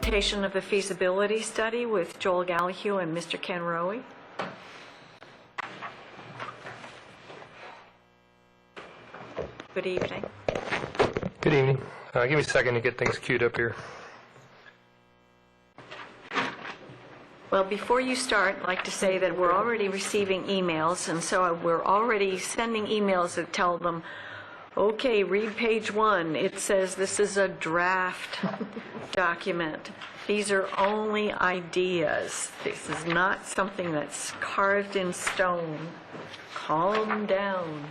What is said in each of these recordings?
presentation of the feasibility study with Joel Gallahue and Mr. Ken Rowe. Good evening. Good evening. Give me a second to get things queued up here. Well, before you start, I'd like to say that we're already receiving emails, and so we're already sending emails that tell them, okay, read page 1. It says this is a draft document. These are only ideas. This is not something that's carved in stone. Calm down.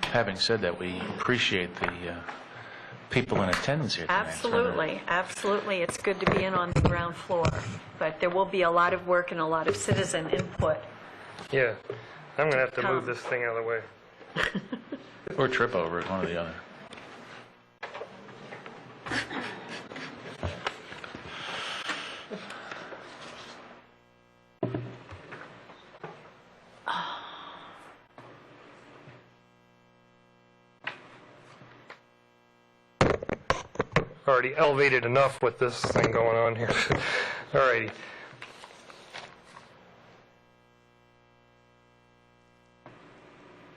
Having said that, we appreciate the people in attendance here tonight. Absolutely, absolutely. It's good to be in on the ground floor, but there will be a lot of work and a lot of citizen input. Yeah, I'm going to have to move this thing out of the way. Or trip over it, one or the other. Already elevated enough with this thing going on here. Alrighty.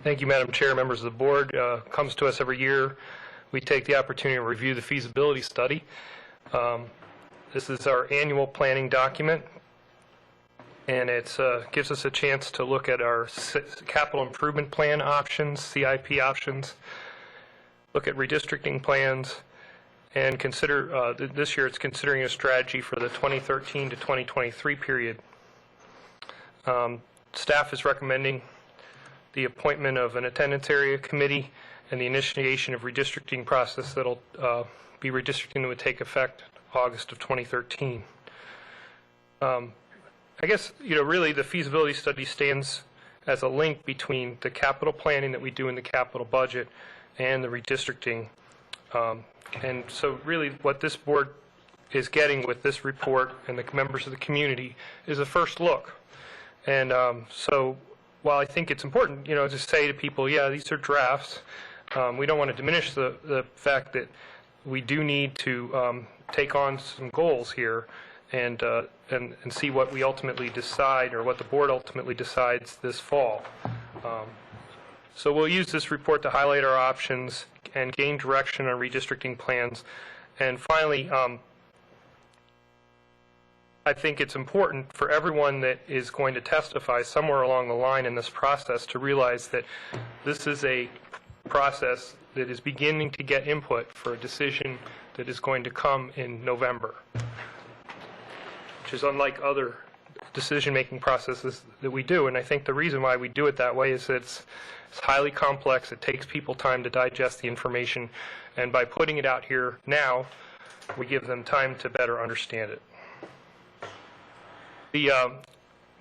Thank you, Madam Chair, members of the board. Comes to us every year. We take the opportunity to review the feasibility study. This is our annual planning document, and it gives us a chance to look at our capital improvement plan options, CIP options, look at redistricting plans, and consider, this year it's considering a strategy for the 2013 to 2023 period. Staff is recommending the appointment of an attendance area committee and the initiation of redistricting process that'll be redistricting that would take effect August of 2013. I guess, really the feasibility study stands as a link between the capital planning that we do in the capital budget and the redistricting. And so really what this board is getting with this report and the members of the community is a first look. And so while I think it's important, to say to people, yeah, these are drafts, we don't want to diminish the fact that we do need to take on some goals here and see what we ultimately decide, or what the board ultimately decides this fall. So we'll use this report to highlight our options and gain direction on redistricting plans. And finally, I think it's important for everyone that is going to testify somewhere along the line in this process to realize that this is a process that is beginning to get input for a decision that is going to come in November, which is unlike other decision-making processes that we do. And I think the reason why we do it that way is that it's highly complex. It takes people time to digest the information. And by putting it out here now, we give them time to better understand it. The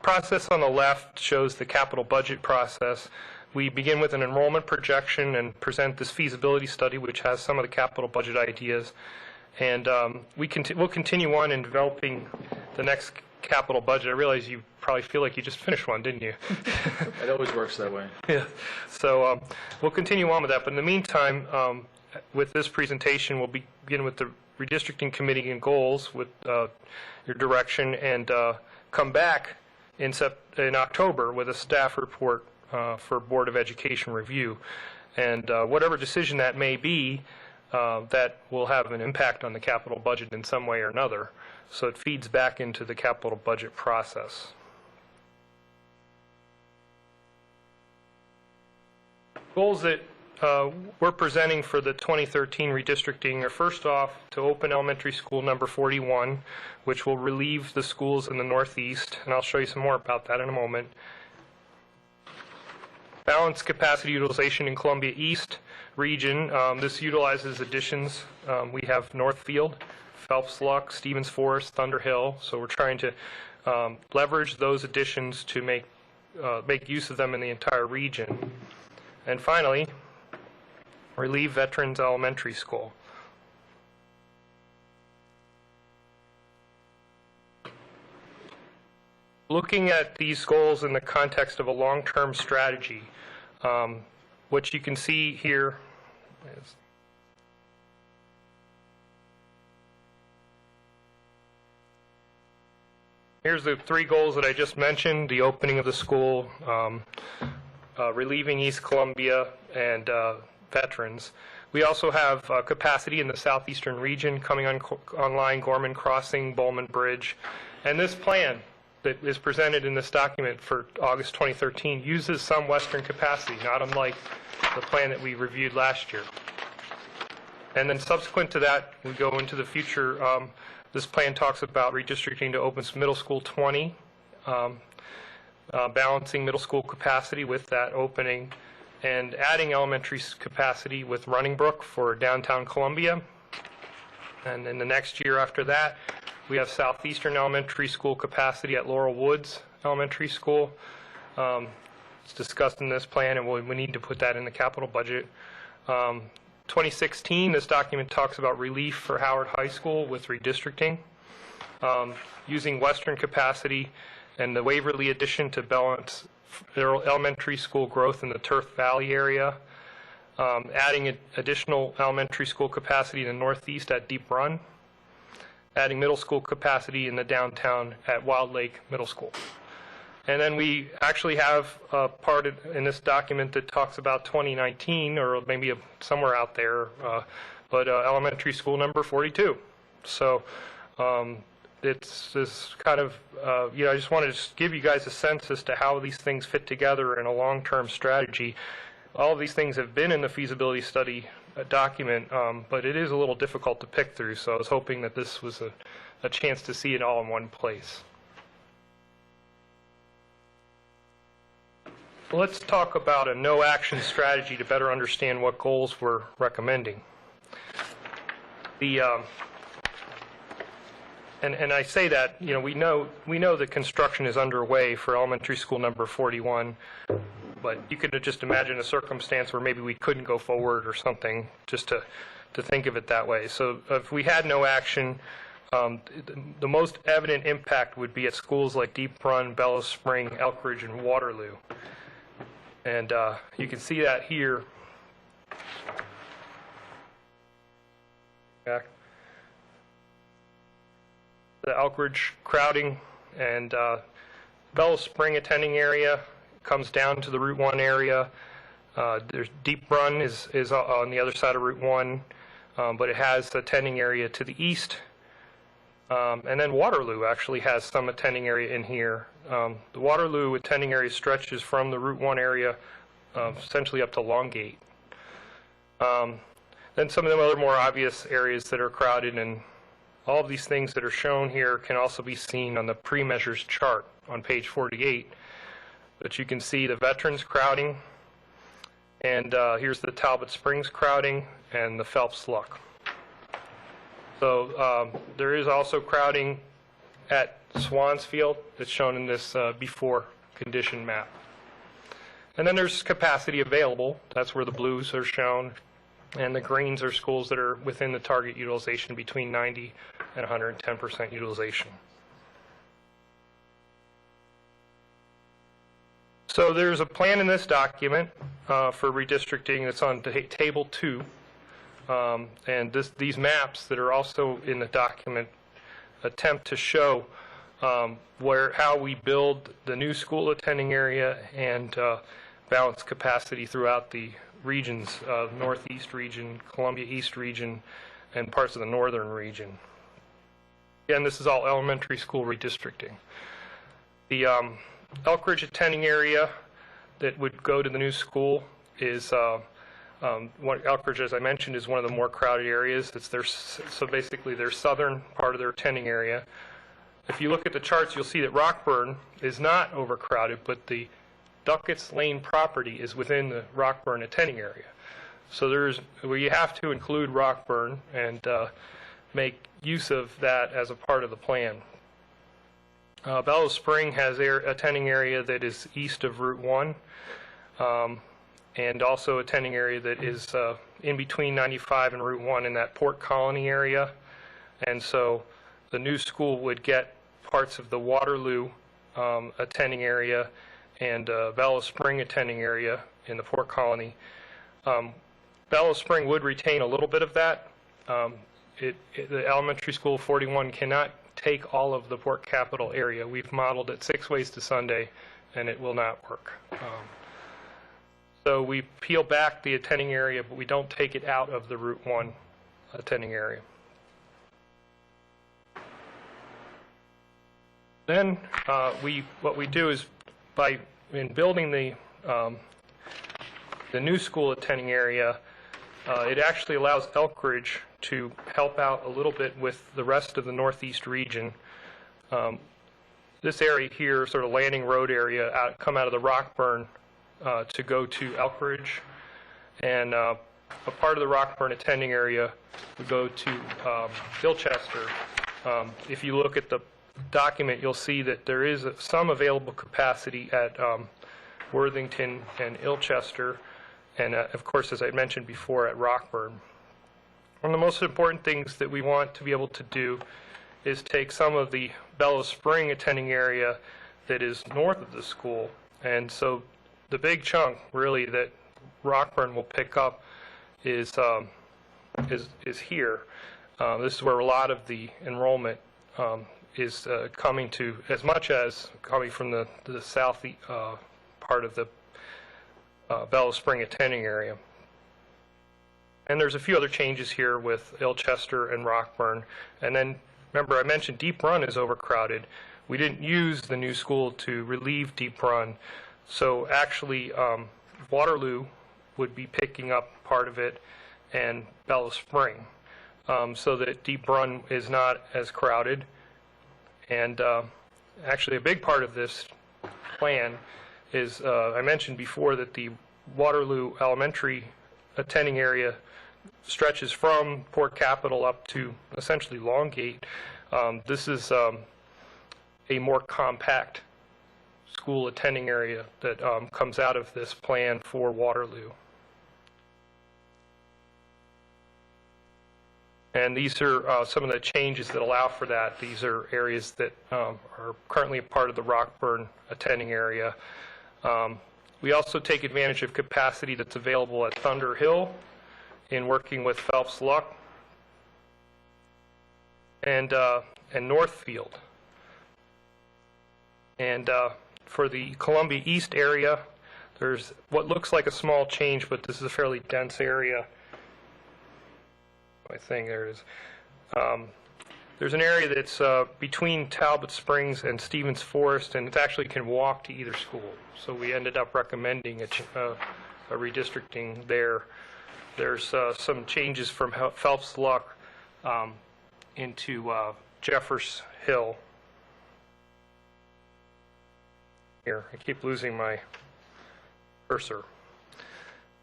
process on the left shows the capital budget process. We begin with an enrollment projection and present this feasibility study, which has some of the capital budget ideas. And we'll continue on in developing the next capital budget. I realize you probably feel like you just finished one, didn't you? It always works that way. Yeah. So we'll continue on with that. But in the meantime, with this presentation, we'll begin with the redistricting committee and goals with your direction, and come back in October with a staff report for Board of Education review. And whatever decision that may be, that will have an impact on the capital budget in some way or another. So it feeds back into the capital budget process. Goals that we're presenting for the 2013 redistricting are, first off, to open elementary school number 41, which will relieve the schools in the Northeast, and I'll show you some more about that in a moment. Balanced capacity utilization in Columbia East region. This utilizes additions. We have Northfield, Phelps Luck, Stevens Forest, Thunder Hill. So we're trying to leverage those additions to make use of them in the entire region. And finally, relieve Veterans Elementary School. Looking at these goals in the context of a long-term strategy, what you can see here is Here's the 3 goals that I just mentioned: the opening of the school, relieving East Columbia, and veterans. We also have capacity in the southeastern region coming online: Gorman Crossing, Bowman Bridge. And this plan that is presented in this document for August 2013 uses some western capacity, not unlike the plan that we reviewed last year. And then subsequent to that, we go into the future. This plan talks about redistricting to open middle school 20, balancing middle school capacity with that opening, and adding elementary capacity with Running Brook for downtown Columbia. And in the next year after that, we have southeastern elementary school capacity at Laurel Woods Elementary School. It's discussed in this plan, and we need to put that in the capital budget. 2016, this document talks about relief for Howard High School with redistricting, using western capacity and the Waverly addition to balance elementary school growth in the Turf Valley area, adding additional elementary school capacity in the northeast at Deep Run, adding middle school capacity in the downtown at Wild Lake Middle School. And then we actually have a part in this document that talks about 2019, or maybe somewhere out there, but elementary school number 42. So it's this kind of, I just wanted to give you guys a sense as to how these things fit together in a long-term strategy. All of these things have been in the feasibility study document, but it is a little difficult to pick through, so I was hoping that this was a chance to see it all in one place. Let's talk about a no-action strategy to better understand what goals we're recommending. And I say that, we know that construction is underway for elementary school number 41, but you could just imagine a circumstance where maybe we couldn't go forward or something, just to think of it that way. So if we had no action, the most evident impact would be at schools like Deep Run, Bellows Spring, Elk Ridge, and Waterloo. And you can see that here. Back. The Elk Ridge crowding and Bellows Spring attending area comes down to the Route 1 area. There's Deep Run is on the other side of Route 1, but it has attending area to the east. And then Waterloo actually has some attending area in here. The Waterloo attending area stretches from the Route 1 area essentially up to Longgate. Then some of the other more obvious areas that are crowded, and all of these things that are shown here can also be seen on the pre-measures chart on page 48. But you can see the veterans crowding, and here's the Talbot Springs crowding and the Phelps Luck. So there is also crowding at Swansfield that's shown in this before condition map. And then there's capacity available. That's where the blues are shown. And the greens are schools that are within the target utilization between 90 and 110% utilization. So there's a plan in this document for redistricting that's on table 2. And these maps that are also in the document attempt to show how we build the new school attending area and balance capacity throughout the regions, Northeast region, Columbia East region, and parts of the Northern region. Again, this is all elementary school redistricting. The Elk Ridge attending area that would go to the new school is Elk Ridge, as I mentioned, is one of the more crowded areas. So basically their southern part of their attending area. If you look at the charts, you'll see that Rockburn is not overcrowded, but the Duckett's Lane property is within the Rockburn attending area. So we have to include Rockburn and make use of that as a part of the plan. Bellows Spring has attending area that is east of Route 1. And also attending area that is in between 95 and Route 1 in that Port Colony area. And so the new school would get parts of the Waterloo attending area and Bellows Spring attending area in the Port Colony. Bellows Spring would retain a little bit of that. The elementary school 41 cannot take all of the Port Capital area. We've modeled it 6 ways to Sunday, and it will not work. So we peel back the attending area, but we don't take it out of the Route 1 attending area. Then what we do is in building the new school attending area, it actually allows Elkridge to help out a little bit with the rest of the Northeast region. This area here, sort of landing road area, come out of the Rockburn to go to Elkridge, and a part of the Rockburn attending area would go to Ilchester. If you look at the document, you'll see that there is some available capacity at Worthington and Ilchester, and of course, as I mentioned before, at Rockburn. One of the most important things that we want to be able to do is take some of the Bellows Spring attending area that is north of the school, and so the big chunk really that Rockburn will pick up is here. This is where a lot of the enrollment is coming to, as much as coming from the south part of the Bellows Spring attending area. And there's a few other changes here with Ilchester and Rockburn. And then, remember, I mentioned Deep Run is overcrowded. We didn't use the new school to relieve Deep Run. So actually, Waterloo would be picking up part of it, and Bellows Spring, so that Deep Run is not as crowded. And actually, a big part of this plan is, I mentioned before that the Waterloo Elementary attending area stretches from Port Capital up to essentially Longgate. This is a more compact school attending area that comes out of this plan for Waterloo. And these are some of the changes that allow for that. These are areas that are currently a part of the Rockburn attending area. We also take advantage of capacity that's available at Thunder Hill in working with Phelps Luck and Northfield. And for the Columbia East area, there's what looks like a small change, but this is a fairly dense area. I think there is. There's an area that's between Talbot Springs and Stevens Forest, and it actually can walk to either school. So we ended up recommending a redistricting there. There's some changes from Phelps Luck into Jeffers Hill. Here, I keep losing my cursor.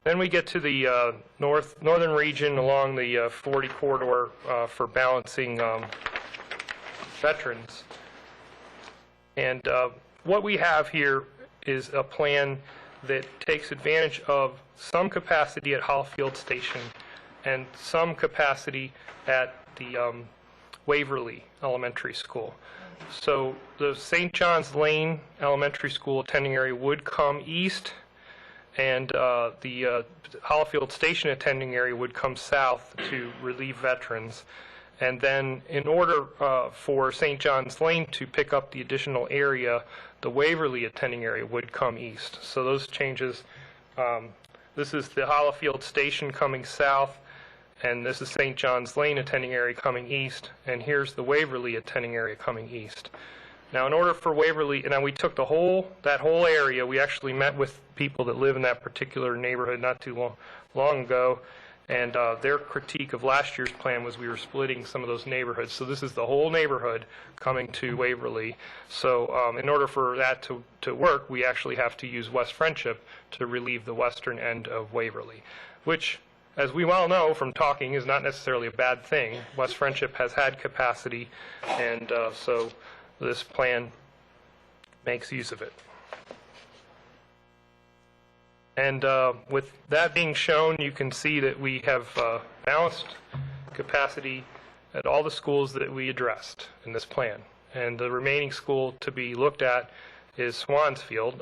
Then we get to the northern region along the 40 corridor for balancing veterans. And what we have here is a plan that takes advantage of some capacity at Hallfield Station and some capacity at the Waverly Elementary School. So the St. John's Lane Elementary School attending area would come east, and the Hallfield Station attending area would come south to relieve veterans. And then in order for St. John's Lane to pick up the additional area, the Waverly attending area would come east. So those changes, this is the Hallfield Station coming south, and this is St. John's Lane attending area coming east, and here's the Waverly attending area coming east. Now, in order for Waverly, and now we took that whole area, we actually met with people that live in that particular neighborhood not too long ago, and their critique of last year's plan was we were splitting some of those neighborhoods. So this is the whole neighborhood coming to Waverly. So in order for that to work, we actually have to use West Friendship to relieve the western end of Waverly, which, as we well know from talking, is not necessarily a bad thing. West Friendship has had capacity, and so this plan makes use of it. And with that being shown, you can see that we have balanced capacity at all the schools that we addressed in this plan. And the remaining school to be looked at is Swansfield.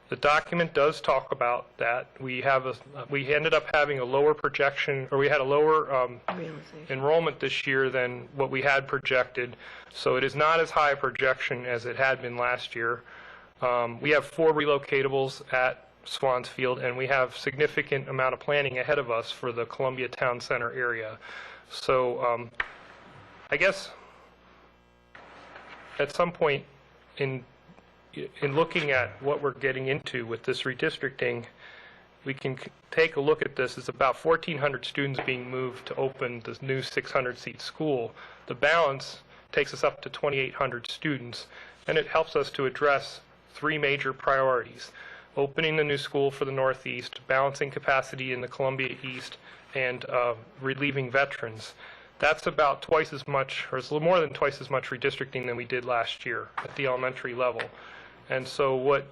The document does talk about that. We ended up having a lower projection, or we had a lower enrollment this year than what we had projected. So it is not as high a projection as it had been last year. We have 4 relocatables at Swansfield, and we have significant amount of planning ahead of us for the Columbia Town Center area. So I guess at some point in looking at what we're getting into with this redistricting, we can take a look at this. It's about 1,400 students being moved to open this new 600-seat school. The balance takes us up to 2,800 students, and it helps us to address 3 major priorities: opening the new school for the Northeast, balancing capacity in the Columbia East, and relieving veterans. That's about twice as much, or it's a little more than twice as much redistricting than we did last year at the elementary level. And so what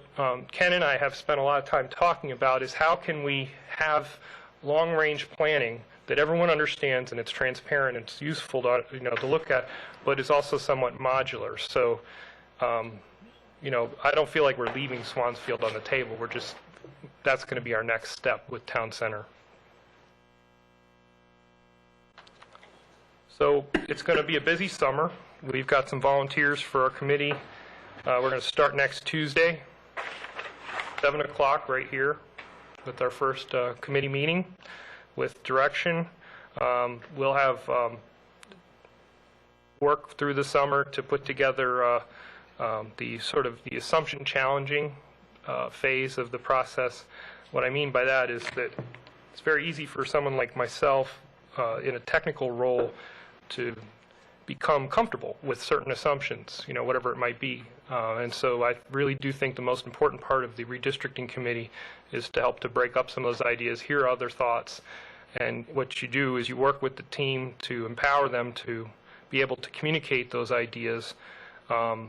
Ken and I have spent a lot of time talking about is how can we have long-range planning that everyone understands and it's transparent and it's useful to, to look at, but is also somewhat modular. So, I don't feel like we're leaving Swansfield on the table. That's going to be our next step with Town Center. So it's going to be a busy summer. We've got some volunteers for our committee. We're going to start next Tuesday, 7 o'clock right here with our first committee meeting with direction. We'll have work through the summer to put together the assumption challenging phase of the process. What I mean by that is that it's very easy for someone like myself in a technical role to become comfortable with certain assumptions, whatever it might be. And so I really do think the most important part of the redistricting committee is to help to break up some of those ideas, hear other thoughts, and what you do is you work with the team to empower them to be able to communicate those ideas. The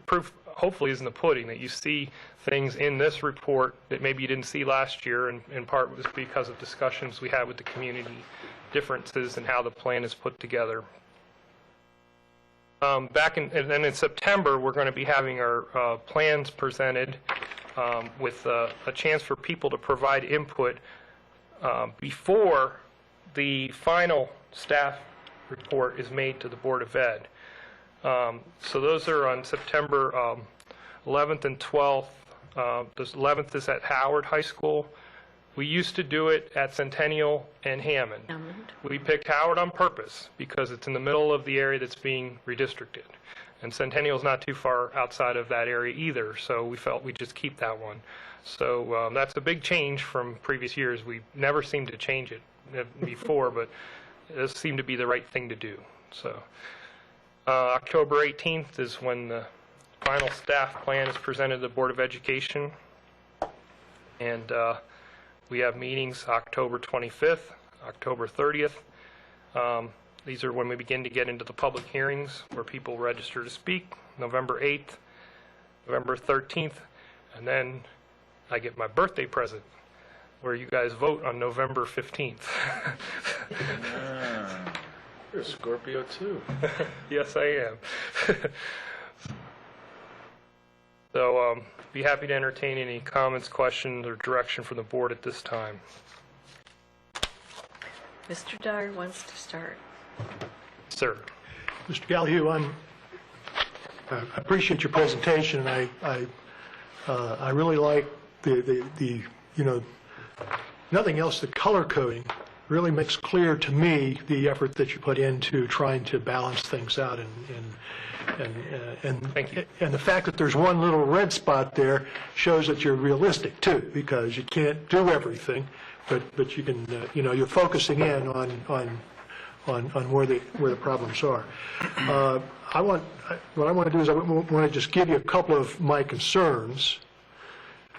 proof hopefully is in the pudding, that you see things in this report that maybe you didn't see last year, and in part was because of discussions we had with the community, differences in how the plan is put together. And then in September, we're going to be having our plans presented with a chance for people to provide input before the final staff report is made to the Board of Ed. So those are on September 11th and 12th. The 11th is at Howard High School. We used to do it at Centennial and Hammond. We picked Howard on purpose because it's in the middle of the area that's being redistricted. And Centennial's not too far outside of that area either, so we felt we'd just keep that one. So that's a big change from previous years. We never seemed to change it before, but it does seem to be the right thing to do. So October 18th is when the final staff plan is presented to the Board of Education. And we have meetings October 25th, October 30th. These are when we begin to get into the public hearings where people register to speak, November 8th, November 13th, and then I get my birthday present where you guys vote on November 15th. You're a Scorpio too. Yes, I am. So be happy to entertain any comments, questions, or direction from the board at this time. Mr. Dyer wants to start. Sir. Mr. Gallahue, I appreciate your presentation, and I really like the nothing else, the color coding really makes clear to me the effort that you put into trying to balance things out, Thank you. and the fact that there's one little red spot there shows that you're realistic too, because you can't do everything, but you can you're focusing in on where the problems are. What I want to do is I want to just give you a couple of my concerns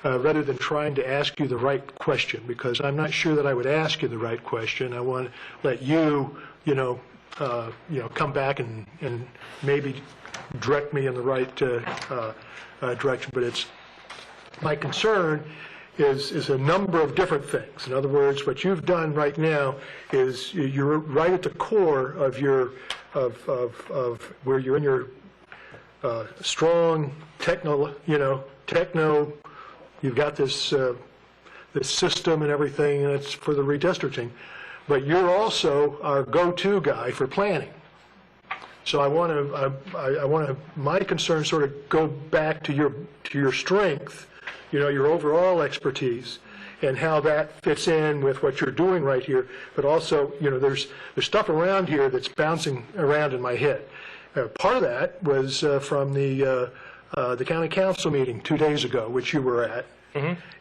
rather than trying to ask you the right question, because I'm not sure that I would ask you the right question. I want to let you, come back and maybe direct me in the right direction. But it's my concern is a number of different things. In other words, what you've done right now is you're right at the core of your of where you're in your strong techno, you've got this system and everything, and it's for the redistricting, but you're also our go-to guy for planning. So I want to, my concerns sort of go back to your strength, your overall expertise, and how that fits in with what you're doing right here. But also, there's stuff around here that's bouncing around in my head. Part of that was from the county council meeting 2 days ago, which you were at,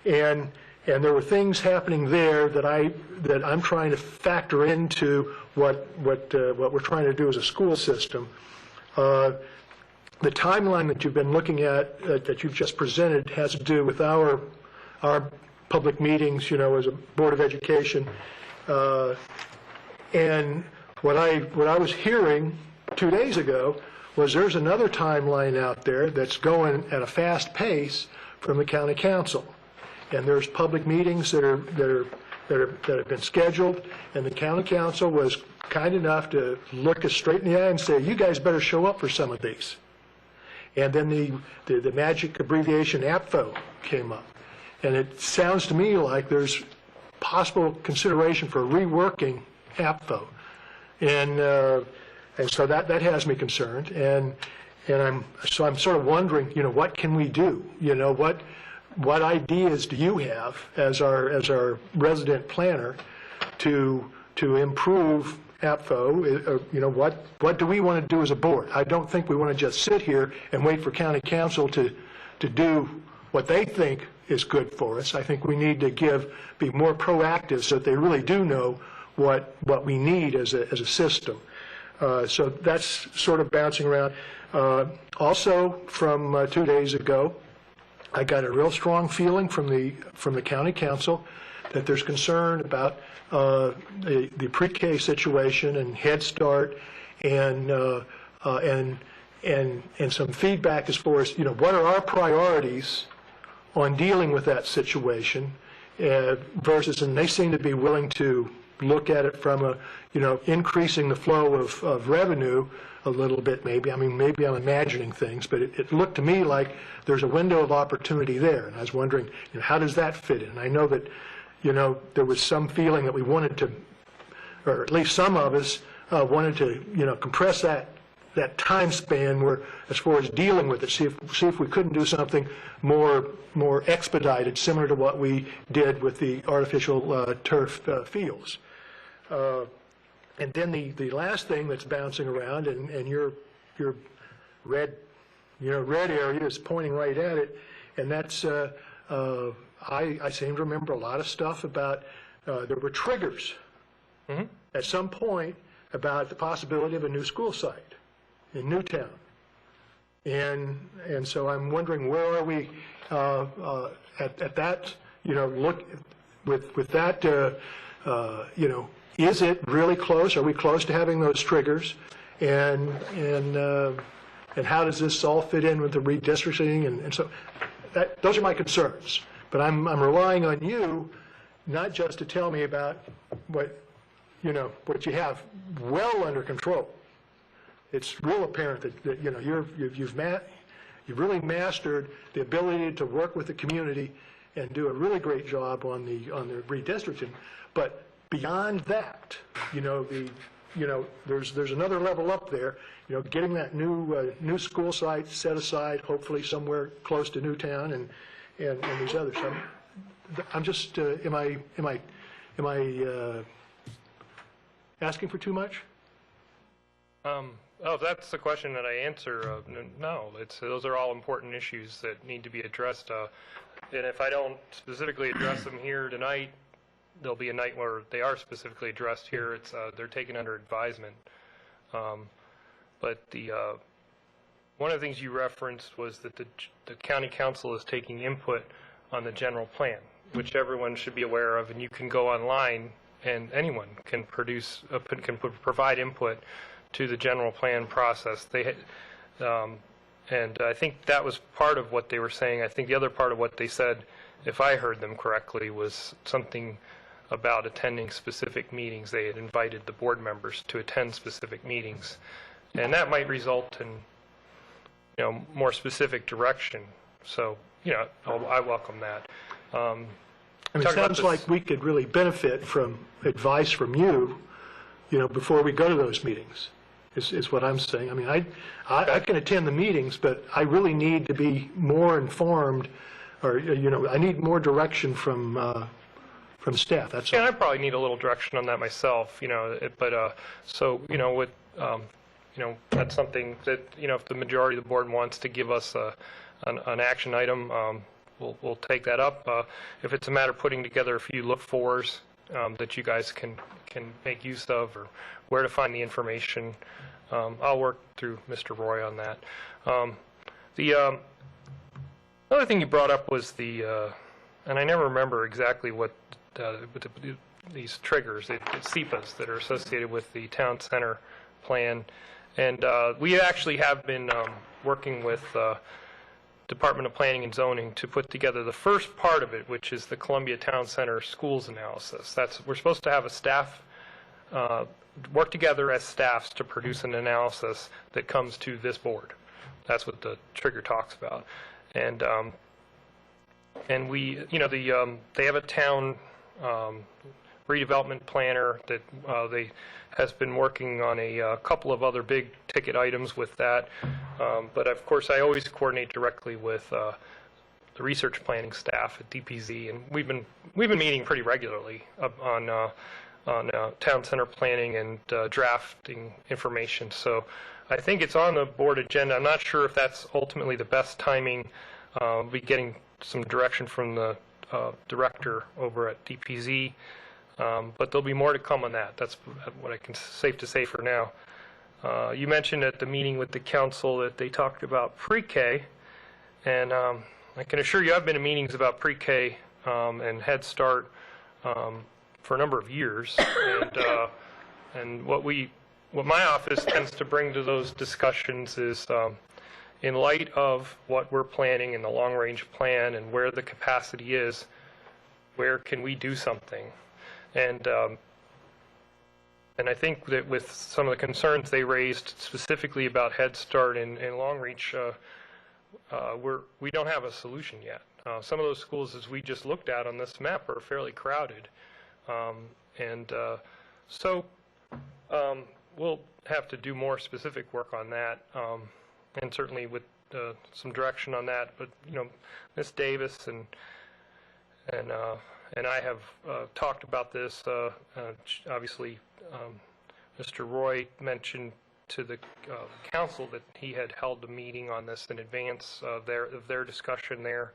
and there were things happening there that I'm trying to factor into what we're trying to do as a school system. The timeline that you've been looking at, that you've just presented, has to do with our public meetings, as a Board of Education. And what I was hearing 2 days ago was there's another timeline out there that's going at a fast pace from the county council. And there's public meetings that have been scheduled, and the county council was kind enough to look us straight in the eye and say, you guys better show up for some of these. And then the magic abbreviation Apfo came up. And it sounds to me like there's possible consideration for reworking Apfo. And so that has me concerned. And I'm sort of wondering, what can we do? What ideas do you have as our resident planner to improve Apfo? What do we want to do as a board? I don't think we want to just sit here and wait for county council to do what they think is good for us. I think we need to be more proactive so that they really do know what we need as a system. So that's sort of bouncing around. Also, from 2 days ago, I got a real strong feeling from the county council that there's concern about the pre-K situation and Head Start, and some feedback as far as what are our priorities on dealing with that situation versus, and they seem to be willing to look at it from increasing the flow of revenue a little bit, maybe. I mean, maybe I'm imagining things, but it looked to me like there's a window of opportunity there, and I was wondering, how does that fit in? And I know that, there was some feeling that we wanted to, or at least some of us wanted to, compress that time span where, as far as dealing with it, see if we couldn't do something more expedited, similar to what we did with the artificial turf fields. And then the last thing that's bouncing around, and your red area is pointing right at it, and that's I seem to remember a lot of stuff about there were triggers at some point about the possibility of a new school site in Newtown, and so I'm wondering, where are we at that? Look with that. Is it really close? Are we close to having those triggers? And how does this all fit in with the redistricting? And so those are my concerns. But I'm relying on you, not just to tell me about what you have well under control. It's real apparent that you've really mastered the ability to work with the community and do a really great job on the redistricting. But beyond that, there's another level up there. Getting that new school site set aside, hopefully somewhere close to Newtown, and these others. I'm just am I asking for too much? Oh, that's the question that I answer. No, those are all important issues that need to be addressed. And if I don't specifically address them here tonight, there'll be a night where they are specifically addressed here. They're taken under advisement. But one of the things you referenced was that the county council is taking input on the general plan, which everyone should be aware of, and you can go online and anyone can provide input to the general plan process. And I think that was part of what they were saying. I think the other part of what they said, if I heard them correctly, was something about attending specific meetings. They had invited the board members to attend specific meetings, and that might result in more specific direction. So I welcome that. I mean, it Talk about sounds this- like we could really benefit from advice from you, before we go to those meetings, is what I'm saying. I mean, I can attend the meetings, but I really need to be more informed, or, I need more direction from staff, that's Yeah, all. and I probably need a little direction on that myself, that's something that, if the majority of the board wants to give us an action item, we'll take that up. If it's a matter of putting together a few look-fors that you guys can make use of, or where to find the information, I'll work through Mr. Roy on that. The other thing you brought up was and I never remember exactly what these triggers, it's Hcpss that are associated with the town center plan. And we actually have been working with Department of Planning and Zoning to put together the first part of it, which is the Columbia Town Center schools analysis. We're supposed to have a staff work together as staffs to produce an analysis that comes to this board. That's what the trigger talks about. And we, they have a town redevelopment planner that they has been working on a couple of other big ticket items with that. But of course, I always coordinate directly with the research planning staff at DPZ, and we've been meeting pretty regularly on town center planning and drafting information. So I think it's on the board agenda. I'm not sure if that's ultimately the best timing. We'll be getting some direction from the director over at DPZ. But there'll be more to come on that. That's what I can safe to say for now. You mentioned at the meeting with the council that they talked about pre-K, and I can assure you I've been in meetings about pre-K and Head Start for a number of years. And what my office tends to bring to those discussions is, in light of what we're planning in the long-range plan and where the capacity is, where can we do something? And I think that with some of the concerns they raised specifically about Head Start and Long Reach, we don't have a solution yet. Some of those schools, as we just looked at on this map, are fairly crowded. So we'll have to do more specific work on that, and certainly with some direction on that. But, Ms. Davis and I have talked about this. Obviously, Mr. Roy mentioned to the council that he had held a meeting on this in advance of their discussion there,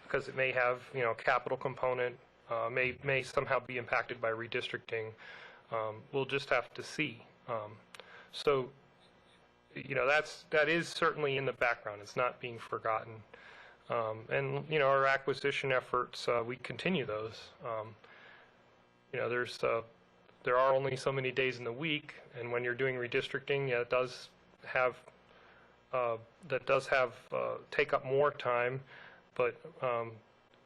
because it may have, capital component, may somehow be impacted by redistricting. We'll just have to see. So, that is certainly in the background. It's not being forgotten. And, our acquisition efforts, we continue those. There are only so many days in the week, and when you're doing redistricting, it does have take up more time, but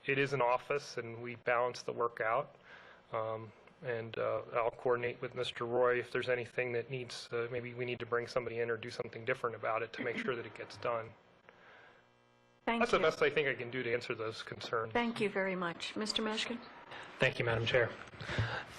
it is an office, and we balance the work out. And I'll coordinate with Mr. Roy if there's anything that needs, maybe we need to bring somebody in or do something different about it to make sure that it gets done. That's the best I think I can do to answer those concerns. Thank you very much. Mr. Meshkin? Thank you, Madam Chair.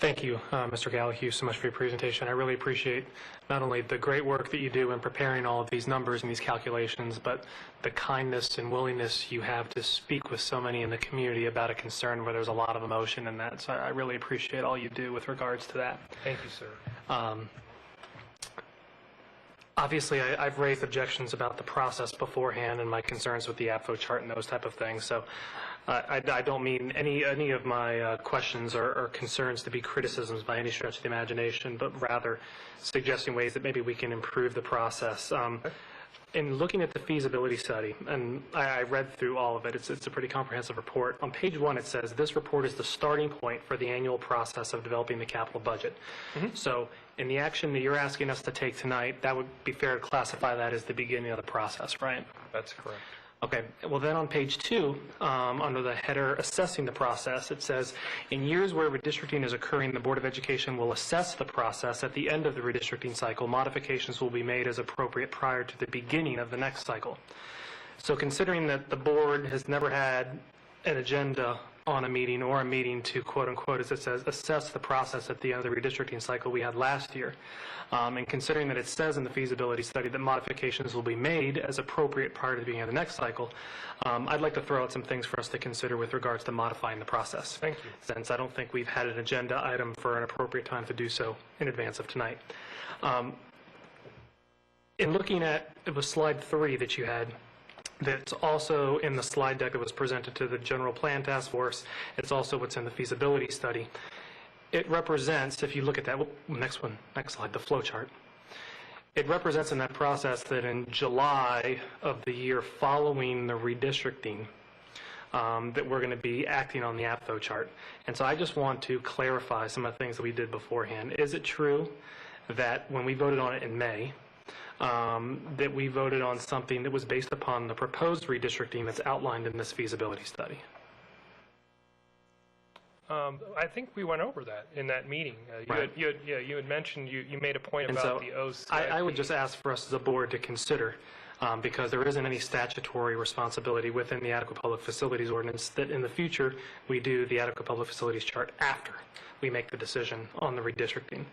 Thank you, Mr. Gallahue, so much for your presentation. I really appreciate not only the great work that you do in preparing all of these numbers and these calculations, but the kindness and willingness you have to speak with so many in the community about a concern where there's a lot of emotion in that. So I really appreciate all you do with regards to that. Thank you, sir. Obviously, I've raised objections about the process beforehand and my concerns with the Apfo chart and those type of things. So I don't mean any of my questions or concerns to be criticisms by any stretch of the imagination, but rather suggesting ways that maybe we can improve the process. In looking at the feasibility study, and I read through all of it, it's a pretty comprehensive report. On page 1, it says, this report is the starting point for the annual process of developing the capital budget. So in the action that you're asking us to take tonight, that would be fair to classify that as the beginning of the process, right? That's correct. Okay, well then on page 2, under the header assessing the process, it says, in years where redistricting is occurring, the Board of Education will assess the process. At the end of the redistricting cycle, modifications will be made as appropriate prior to the beginning of the next cycle. So considering that the board has never had an agenda on a meeting or a meeting to quote unquote, as it says, assess the process at the end of the redistricting cycle we had last year, and considering that it says in the feasibility study that modifications will be made as appropriate prior to the beginning of the next cycle, I'd like to throw out some things for us to consider with regards to modifying the process. Thank you. Since I don't think we've had an agenda item for an appropriate time to do so in advance of tonight. In looking at, it was slide 3 that you had, that's also in the slide deck that was presented to the General Plan Task Force. It's also what's in the feasibility study. It represents, if you look at that, next slide, the flow chart. It represents in that process that in July of the year following the redistricting, that we're going to be acting on the Apfo chart. And so I just want to clarify some of the things that we did beforehand. Is it true that when we voted on it in May, that we voted on something that was based upon the proposed redistricting that's outlined in this feasibility study? I think we went over that in that meeting. You had mentioned, you made a point And about so the OCIP. I would just ask for us as a board to consider, because there isn't any statutory responsibility within the Adequate Public Facilities Ordinance, that in the future we do the Adequate Public Facilities chart after we make the decision on the redistricting.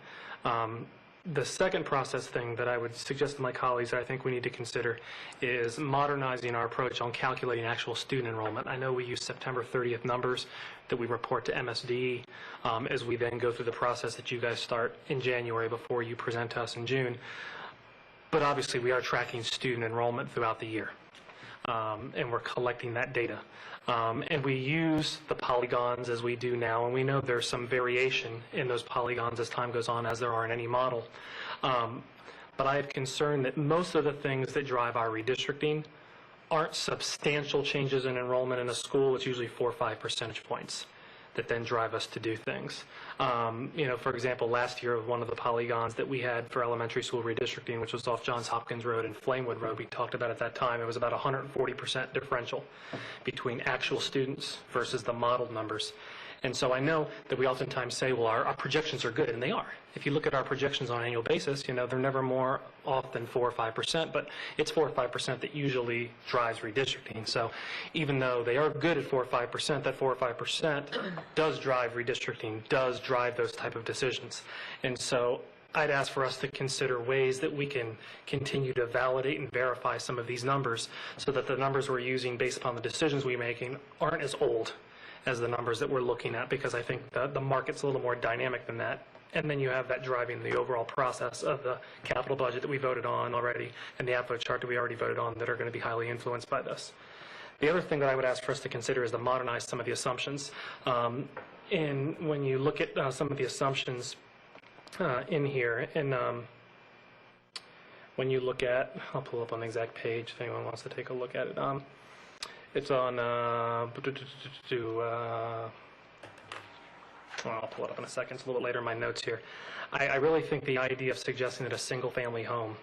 The second process thing that I would suggest to my colleagues that I think we need to consider is modernizing our approach on calculating actual student enrollment. I know we use September 30th numbers that we report to MSD as we then go through the process that you guys start in January before you present to us in June. But obviously we are tracking student enrollment throughout the year, and we're collecting that data. And we use the polygons as we do now, and we know there's some variation in those polygons as time goes on, as there are in any model. But I have concern that most of the things that drive our redistricting aren't substantial changes in enrollment in a school. It's usually 4 or 5 percentage points that then drive us to do things. For example, last year, one of the polygons that we had for elementary school redistricting, which was off Johns Hopkins Road and Flamewood Road, we talked about at that time, it was about 140% differential between actual students versus the modeled numbers. And so I know that we oftentimes say, well, our projections are good, and they are. If you look at our projections on an annual basis, they're never more off than 4 or 5%, but it's 4 or 5% that usually drives redistricting. So even though they are good at 4 or 5%, that 4 or 5% does drive redistricting, does drive those type of decisions. And so I'd ask for us to consider ways that we can continue to validate and verify some of these numbers so that the numbers we're using based upon the decisions we're making aren't as old as the numbers that we're looking at, because I think the market's a little more dynamic than that. And then you have that driving the overall process of the capital budget that we voted on already and the Apfo chart that we already voted on that are going to be highly influenced by this. The other thing that I would ask for us to consider is to modernize some of the assumptions. And when you look at some of the assumptions in here, and when you look at, I'll pull up on the exact page if anyone wants to take a look at it. It's on, I'll pull it up in a second. It's a little bit later in my notes here. I really think the idea of suggesting that a single-family home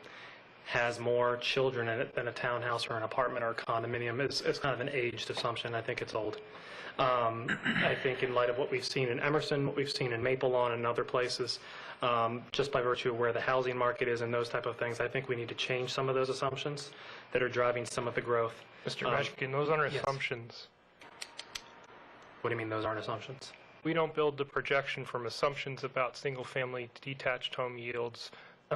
has more children in it than a townhouse or an apartment or a condominium is kind of an aged assumption. I think it's old. I think in light of what we've seen in Emerson, what we've seen in Maple Lawn and other places, just by virtue of where the housing market is and those type of things, I think we need to change some of those assumptions that are driving some of the growth. Mr. Meshkin, those aren't yes. assumptions. What do you mean those aren't assumptions? We don't build the projection from assumptions about single-family detached home yields,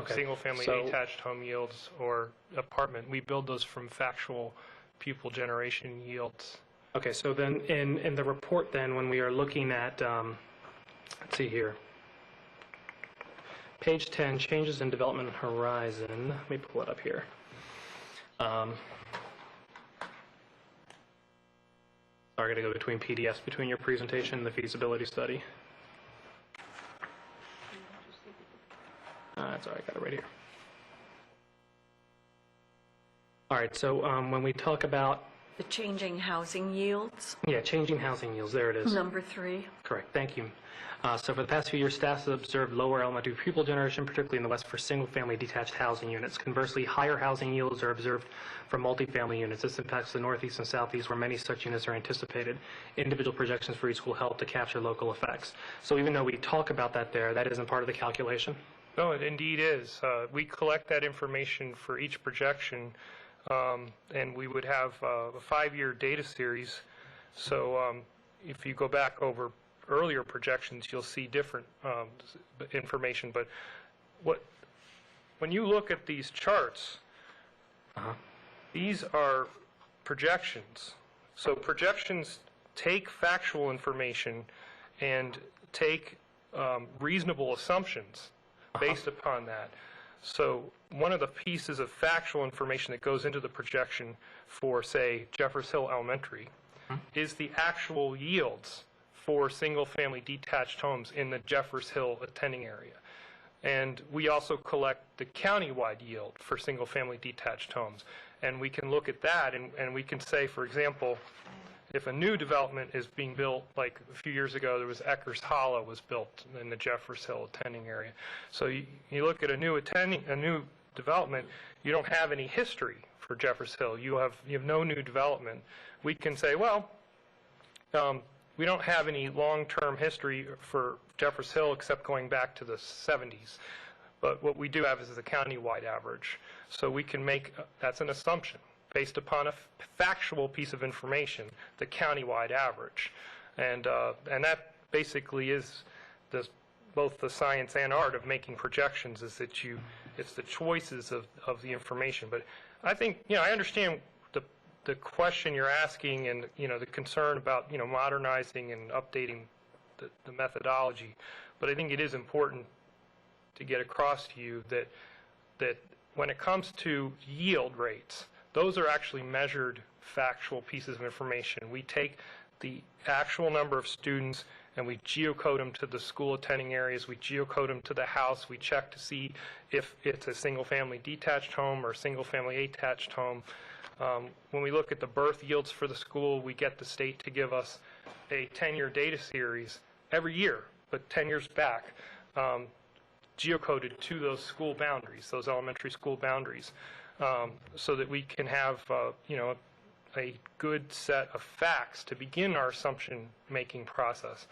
single-family detached home yields, or apartment. We build those from factual pupil generation yields. Okay, so then in the report then, when we are looking at, let's see here, page 10, changes in development horizon. Let me pull it up here. Sorry, I got to go between PDFs between your presentation and the feasibility study. That's all right, I got it right here. All right, so when we talk about The changing housing yields, changing housing yields, there it is. number 3. Correct, thank you. So for the past few years, staff has observed lower elementary pupil generation, particularly in the West for single-family detached housing units. Conversely, higher housing yields are observed for multifamily units. This impacts the Northeast and Southeast, where many such units are anticipated. Individual projections for each school help to capture local effects. So even though we talk about that there, that isn't part of the calculation? No, it indeed is. We collect that information for each projection and we would have a 5-year data series. So if you go back over earlier projections, you'll see different information. But when you look at these charts, these are projections. So projections take factual information and take reasonable assumptions based upon that. So one of the pieces of factual information that goes into the projection for, say, Jeffers Hill Elementary is the actual yields for single-family detached homes in the Jeffers Hill attending area. And we also collect the countywide yield for single-family detached homes. And we can look at that, and we can say, for example, if a new development is being built, like a few years ago, there was Eckers Hollow was built in the Jeffers Hill attending area. So you look at a new development, you don't have any history for Jeffers Hill. You have no new development. We can say, well, we don't have any long-term history for Jeffers Hill except going back to the 70s. But what we do have is the countywide average. So we can make, that's an assumption, based upon a factual piece of information, the countywide average. And that basically is both the science and art of making projections, is that it's the choices of the information. But I think, I understand the question you're asking and, the concern about, modernizing and updating the methodology. But I think it is important to get across to you that when it comes to yield rates, those are actually measured factual pieces of information. We take the actual number of students and we geocode them to the school attending areas. We geocode them to the house. We check to see if it's a single-family detached home or a single-family attached home. When we look at the birth yields for the school, we get the state to give us a 10-year data series every year, but 10 years back, geocoded to those school boundaries, those elementary school boundaries, so that we can have, a good set of facts to begin our assumption-making process.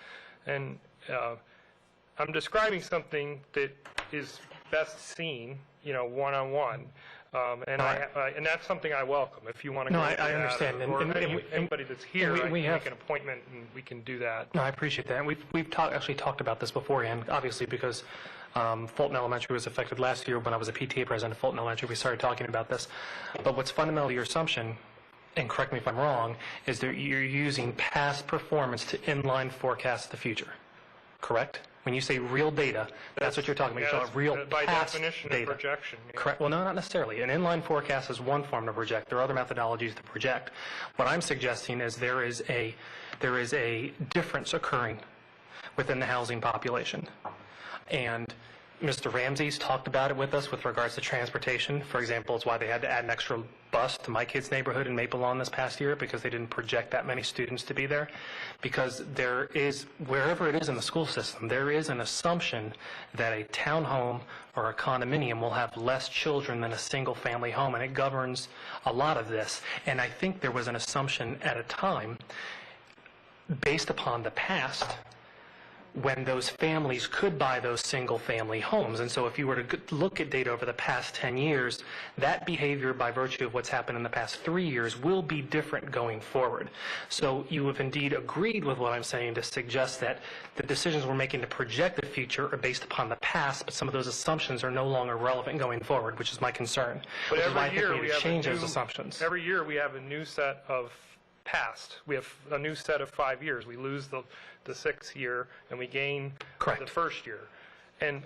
And I'm describing something that is best seen, one-on-one. And that's something I welcome. If you want to go into I understand. that, or And anybody that's here, I we can have make an appointment and we can do that. No, I appreciate that. And we've actually talked about this beforehand, obviously, because Fulton Elementary was affected last year when I was a PTA president of Fulton Elementary. We started talking about this. But what's fundamentally your assumption, and correct me if I'm wrong, is that you're using past performance to inline forecast the future, correct? When you say real data, that's what you're talking about. You're talking real by past definition data. of projection. Yeah. Correct. Well, no, not necessarily. An inline forecast is one form to project. There are other methodologies to project. What I'm suggesting is there is a difference occurring within the housing population. And Mr. Ramsey's talked about it with us with regards to transportation. For example, it's why they had to add an extra bus to my kid's neighborhood in Maple Lawn this past year, because they didn't project that many students to be there. Because there is, wherever it is in the school system, there is an assumption that a townhome or a condominium will have less children than a single-family home, and it governs a lot of this. And I think there was an assumption at a time, based upon the past, when those families could buy those single-family homes. And so if you were to look at data over the past 10 years, that behavior, by virtue of what's happened in the past 3 years, will be different going forward. So you have indeed agreed with what I'm saying to suggest that the decisions we're making to project the future are based upon the past, but some of those assumptions are no longer relevant going forward, which is my concern. But Which is why I every think year we we need to have change those assumptions. Every year we have a new set of past. We have a new set of 5 years. We lose the 6th year and we gain the first year. And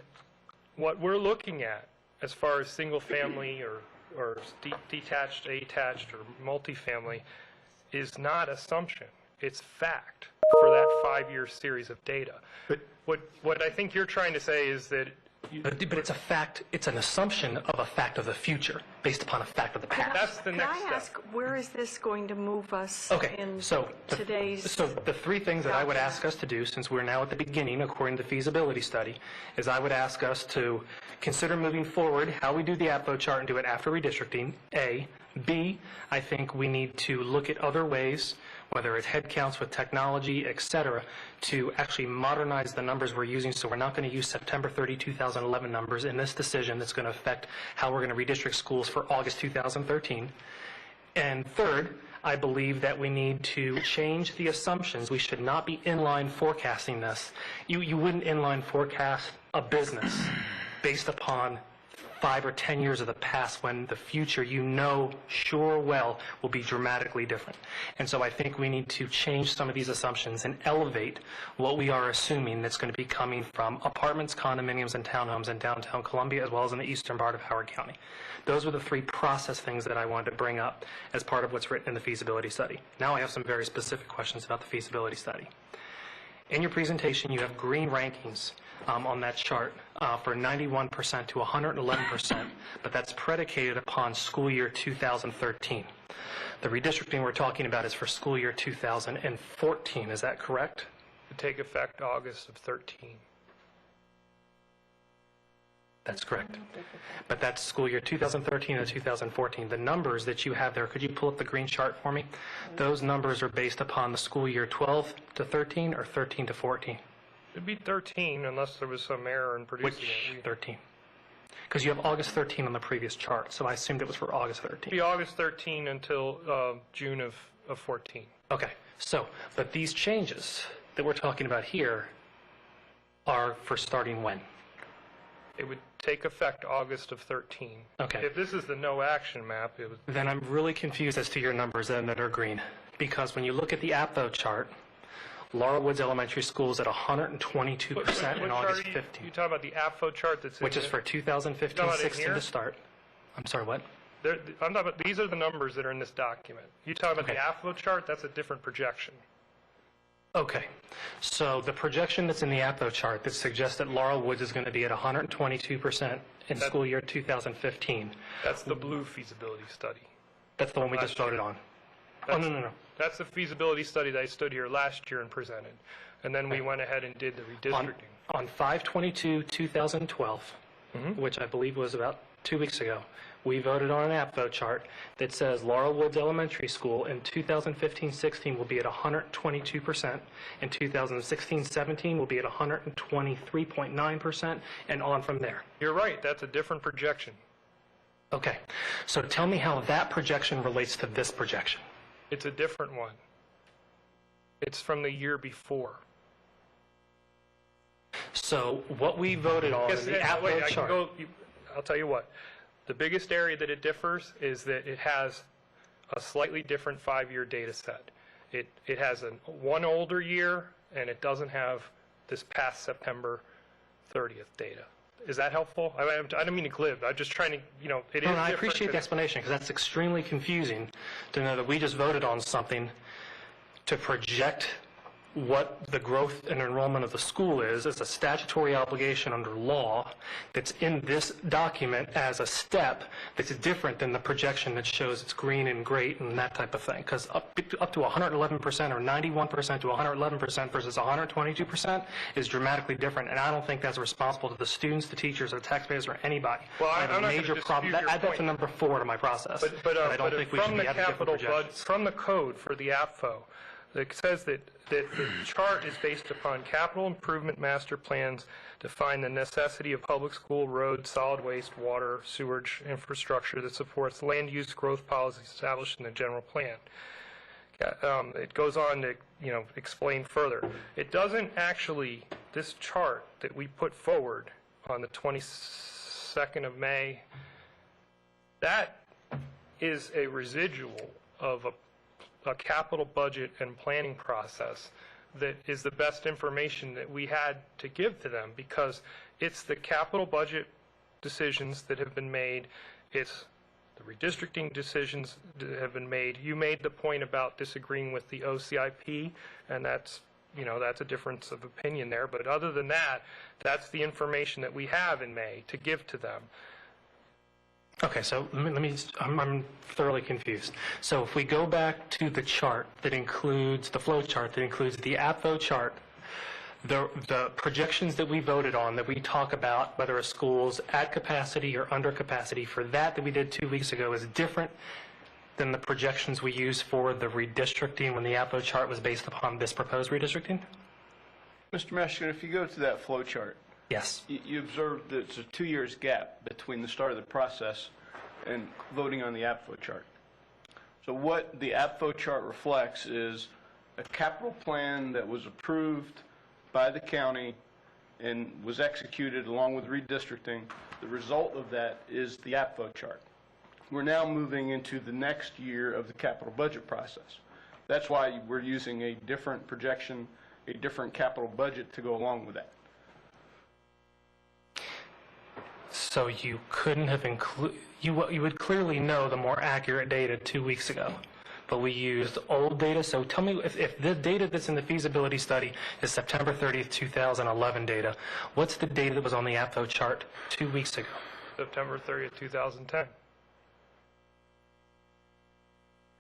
what we're looking at as far as single family or detached, attached, or multifamily is not assumption. It's fact for that 5-year series of data. But what I think you're trying to say is that But it's a fact, it's an assumption of a fact of the future, based upon a fact of the past. that's the Could next I step. ask, where is this going to move us Okay, in so today's? So the three things that I would ask us to do, since we're now at the beginning, according to the feasibility study, is I would ask us to consider moving forward how we do the Apfo chart and do it after redistricting, A. B, I think we need to look at other ways, whether it's headcounts with technology, et cetera, to actually modernize the numbers we're using, so we're not going to use September 30, 2011 numbers in this decision that's going to affect how we're going to redistrict schools for August 2013. And third, I believe that we need to change the assumptions. We should not be inline forecasting this. You wouldn't inline forecast a business based upon 5 or 10 years of the past when the future, sure well, will be dramatically different. And so I think we need to change some of these assumptions and elevate what we are assuming that's going to be coming from apartments, condominiums, and townhomes in downtown Columbia, as well as in the eastern part of Howard County. Those were the 3 process things that I wanted to bring up as part of what's written in the feasibility study. Now I have some very specific questions about the feasibility study. In your presentation, you have green rankings on that chart for 91% to 111%, but that's predicated upon school year 2013. The redistricting we're talking about is for school year 2014. Is that correct? To take effect August of 13. That's correct. But that's school year 2013 and 2014. The numbers that you have there, could you pull up the green chart for me? Those numbers are based upon the school year 12 to 13 or 13 to 14? It'd be 13 unless there was some error in producing Which it. 13? Because you have August 13 on the previous chart, so I assumed it was for August 13. It'd be August 13 until June of 14. Okay, so, but these changes that we're talking about here are for starting when? It would take effect August of 13. Okay. If this is the no action map, it would. Then I'm really confused as to your numbers then that are green. Because when you look at the Apfo chart, Laurel Woods Elementary School is at 122% in August 15. You talking about the AFFO chart that's Which is for 2015-16 to start. I'm sorry, what? I'm not, these are the numbers that are in this document. You talking about the AFFO chart, that's a different projection. Okay, so the projection that's in the Apfo chart that suggests that Laurel Woods is going to be at 122% in school year 2015. That's the blue feasibility study. That's the one we just voted on. Oh, no. That's the feasibility study that I stood here last year and presented. And then we went ahead and did the redistricting. On 5/22/2012, which I believe was about 2 weeks ago, we voted on an APVO chart that says Laurel Woods Elementary School in 2015-16 will be at 122%, in 2016-17 will be at 123.9%, and on from there. You're right, that's a different projection. Okay, so tell me how that projection relates to this projection. It's a different one. It's from the year before. So what we voted on in the APVO chart... I'll tell you what. The biggest area that it differs is that it has a slightly different 5-year data set. It has one older year, and it doesn't have this past September 30th data. Is that helpful? I don't mean to glib. I'm just trying to, it is different. I appreciate the explanation, because that's extremely confusing to know that we just voted on something to project what the growth and enrollment of the school is a statutory obligation under law that's in this document as a step that's different than the projection that shows it's green and great and that type of thing. Because up to 111% or 91% to 111% versus 122% is dramatically different, and I don't think that's responsible to the students, the teachers, or taxpayers, or anybody. Well, I have I'm a not major gonna problem. dispute your Add that to point. number 4 to my process. But I don't think we should be having different projections. From the code for the APFO, it says that the chart is based upon capital improvement master plans define the necessity of public school, roads, solid waste, water, sewage infrastructure that supports land use growth policies established in the general plan. It goes on to explain further. It doesn't actually, this chart that we put forward on the 22nd of May, that is a residual of a capital budget and planning process that is the best information that we had to give to them, because it's the capital budget decisions that have been made, it's the redistricting decisions that have been made. You made the point about disagreeing with the OCIP, and that's a difference of opinion there, but other than that, that's the information that we have in May to give to them. Okay, so I'm thoroughly confused. So if we go back to the chart that includes, the flow chart that includes the APVO chart, the projections that we voted on, that we talk about whether a school's at capacity or under capacity, for that we did 2 weeks ago is different than the projections we used for the redistricting when the APFO chart was based upon this proposed redistricting? Mr. Michigan, if you go to that flow chart, Yes. you observe that it's a 2 years gap between the start of the process and voting on the APFO chart. So what the APFO chart reflects is a capital plan that was approved by the county and was executed along with redistricting. The result of that is the APFO chart. We're now moving into the next year of the capital budget process. That's why we're using a different projection, a different capital budget to go along with that. So you couldn't have you would clearly know the more accurate data 2 weeks ago, but we used old data. So tell me, if the data that's in the feasibility study is September 30th, 2011 data, what's the data that was on the APFO chart 2 weeks ago? September 30th, 2010.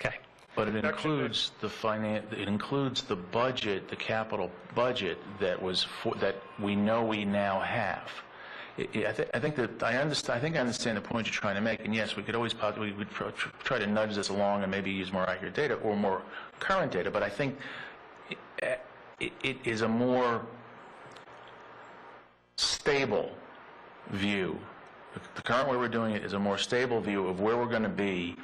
Okay. But it includes it includes the budget, the capital budget that we know we now have. I think I understand the point you're trying to make, and yes, we could always possibly try to nudge this along and maybe use more accurate data or more current data, but I think it is a more stable view. The current way we're doing it is a more stable view of where we're going to be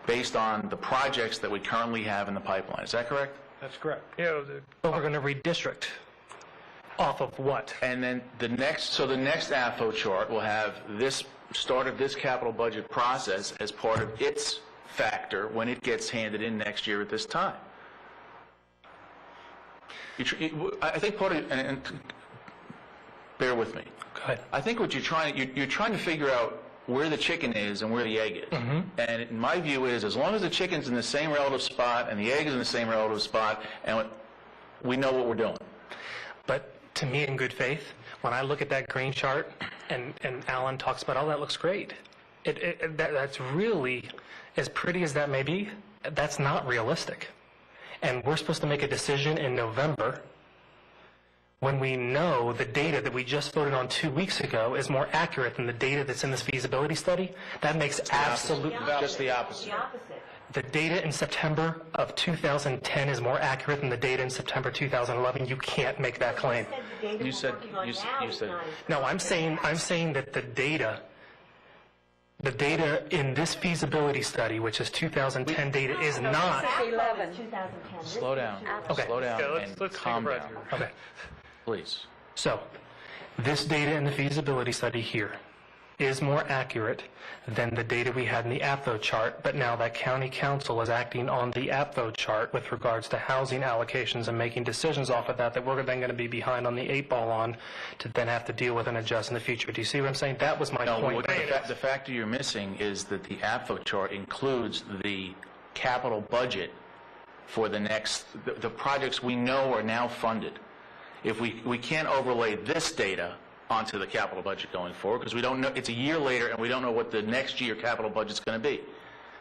based on the projects that we currently have in the pipeline. Is that correct? That's correct. But we're going to redistrict off of what? And then the next AFO chart will have this start of this capital budget process as part of its factor when it gets handed in next year at this time. I think part of, and bear with me. Go ahead. I think what you're trying to figure out where the chicken is and where the egg is. Mm-hmm. And in my view is, as long as the chicken's in the same relative spot and the egg is in the same relative spot, and we know what we're doing. But to me, in good faith, when I look at that green chart and Alan talks about, oh, that looks great, that's really, as pretty as that may be, that's not realistic. And we're supposed to make a decision in November when we know the data that we just voted on 2 weeks ago is more accurate than the data that's in this feasibility study. That makes absolute... Just the opposite. The data in September of 2010 is more accurate than the data in September 2011. You can't make that claim. You said. No, I'm saying that the data in this feasibility study, which is 2010 data, is not. 2010. Slow down. Okay. Slow down Yeah, and let's take a calm breath down. here. Okay. Please. So, this data in the feasibility study here is more accurate than the data we had in the APFO chart, but now that county council is acting on the APFO chart with regards to housing allocations and making decisions off of that we're then going to be behind on the 8-ball on to then have to deal with and adjust in the future. Do you see what I'm saying? That was my point. The factor you're missing is that the APFO chart includes the capital budget for the projects we know are now funded. If we can't overlay this data onto the capital budget going forward, because we don't know, it's a year later and we don't know what the next year capital budget's going to be.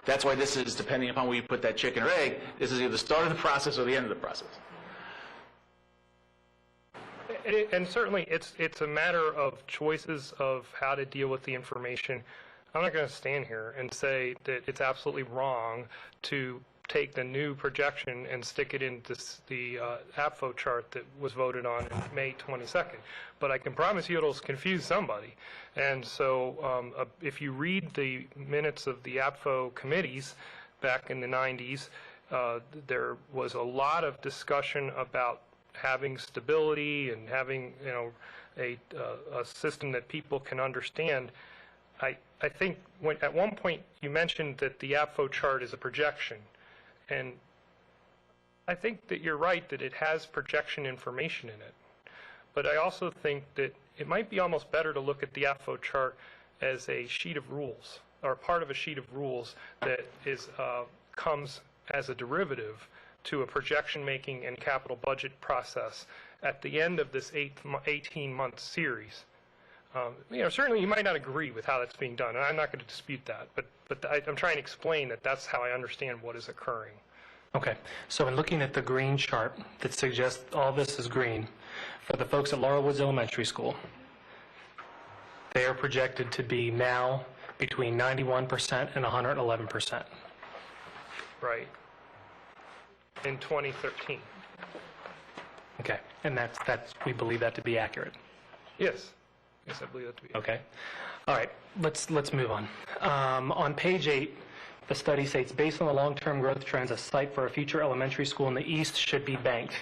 That's why this is, depending upon where you put that chicken or egg, this is either the start of the process or the end of the process. And certainly, it's a matter of choices of how to deal with the information. I'm not going to stand here and say that it's absolutely wrong to take the new projection and stick it in the APFO chart that was voted on in May 22nd. But I can promise you it'll confuse somebody. And so if you read the minutes of the APFO committees back in the 90s, there was a lot of discussion about having stability and having, a system that people can understand. I think at one point you mentioned that the APFO chart is a projection. And I think that you're right that it has projection information in it. But I also think that it might be almost better to look at the APFO chart as a sheet of rules, or part of a sheet of rules that comes as a derivative to a projection-making and capital budget process at the end of this 18-month series. Certainly you might not agree with how that's being done, and I'm not going to dispute that, but I'm trying to explain that that's how I understand what is occurring. Okay, so in looking at the green chart that suggests all this is green, for the folks at Laurel Woods Elementary School, they are projected to be now between 91% and 111%. right, in 2013. Okay, and that's we believe that to be accurate. Yes. Yes, I believe that to be. Okay. All right, let's move on. On page 8, the study states, based on the long-term growth trends, a site for a future elementary school in the east should be banked.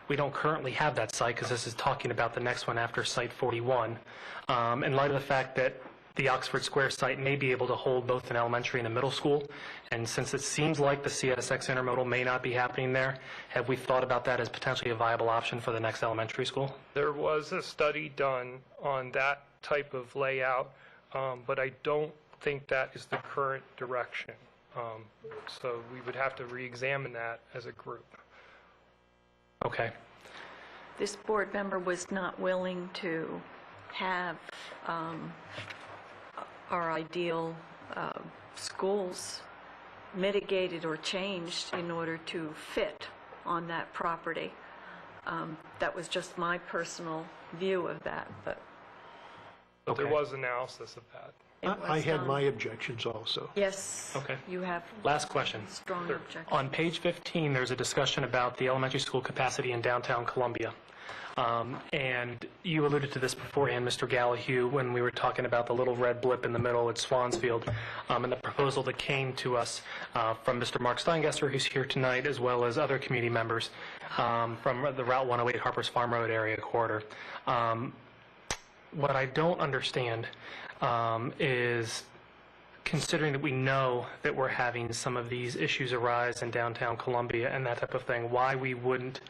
We don't currently have that site because this is talking about the next one after site 41. In light of the fact that the Oxford Square site may be able to hold both an elementary and a middle school, and since it seems like the CSX intermodal may not be happening there, have we thought about that as potentially a viable option for the next elementary school? There was a study done on that type of layout, but I don't think that is the current direction. So we would have to re-examine that as a group. Okay. This board member was not willing to have our ideal schools mitigated or changed in order to fit on that property. That was just my personal view of that, but But there Okay. was analysis of that. it was I had done. my objections also. Yes. Okay. You have Last question. strong Sure. objections. On page 15, there's a discussion about the elementary school capacity in downtown Columbia. And you alluded to this beforehand, Mr. Gallahue, when we were talking about the little red blip in the middle at Swansfield, and the proposal that came to us from Mr. Mark Steingesser, who's here tonight, as well as other community members from the Route 108 Harper's Farm Road area corridor. What I don't understand is, considering that we know that we're having some of these issues arise in downtown Columbia and that type of thing, why we wouldn't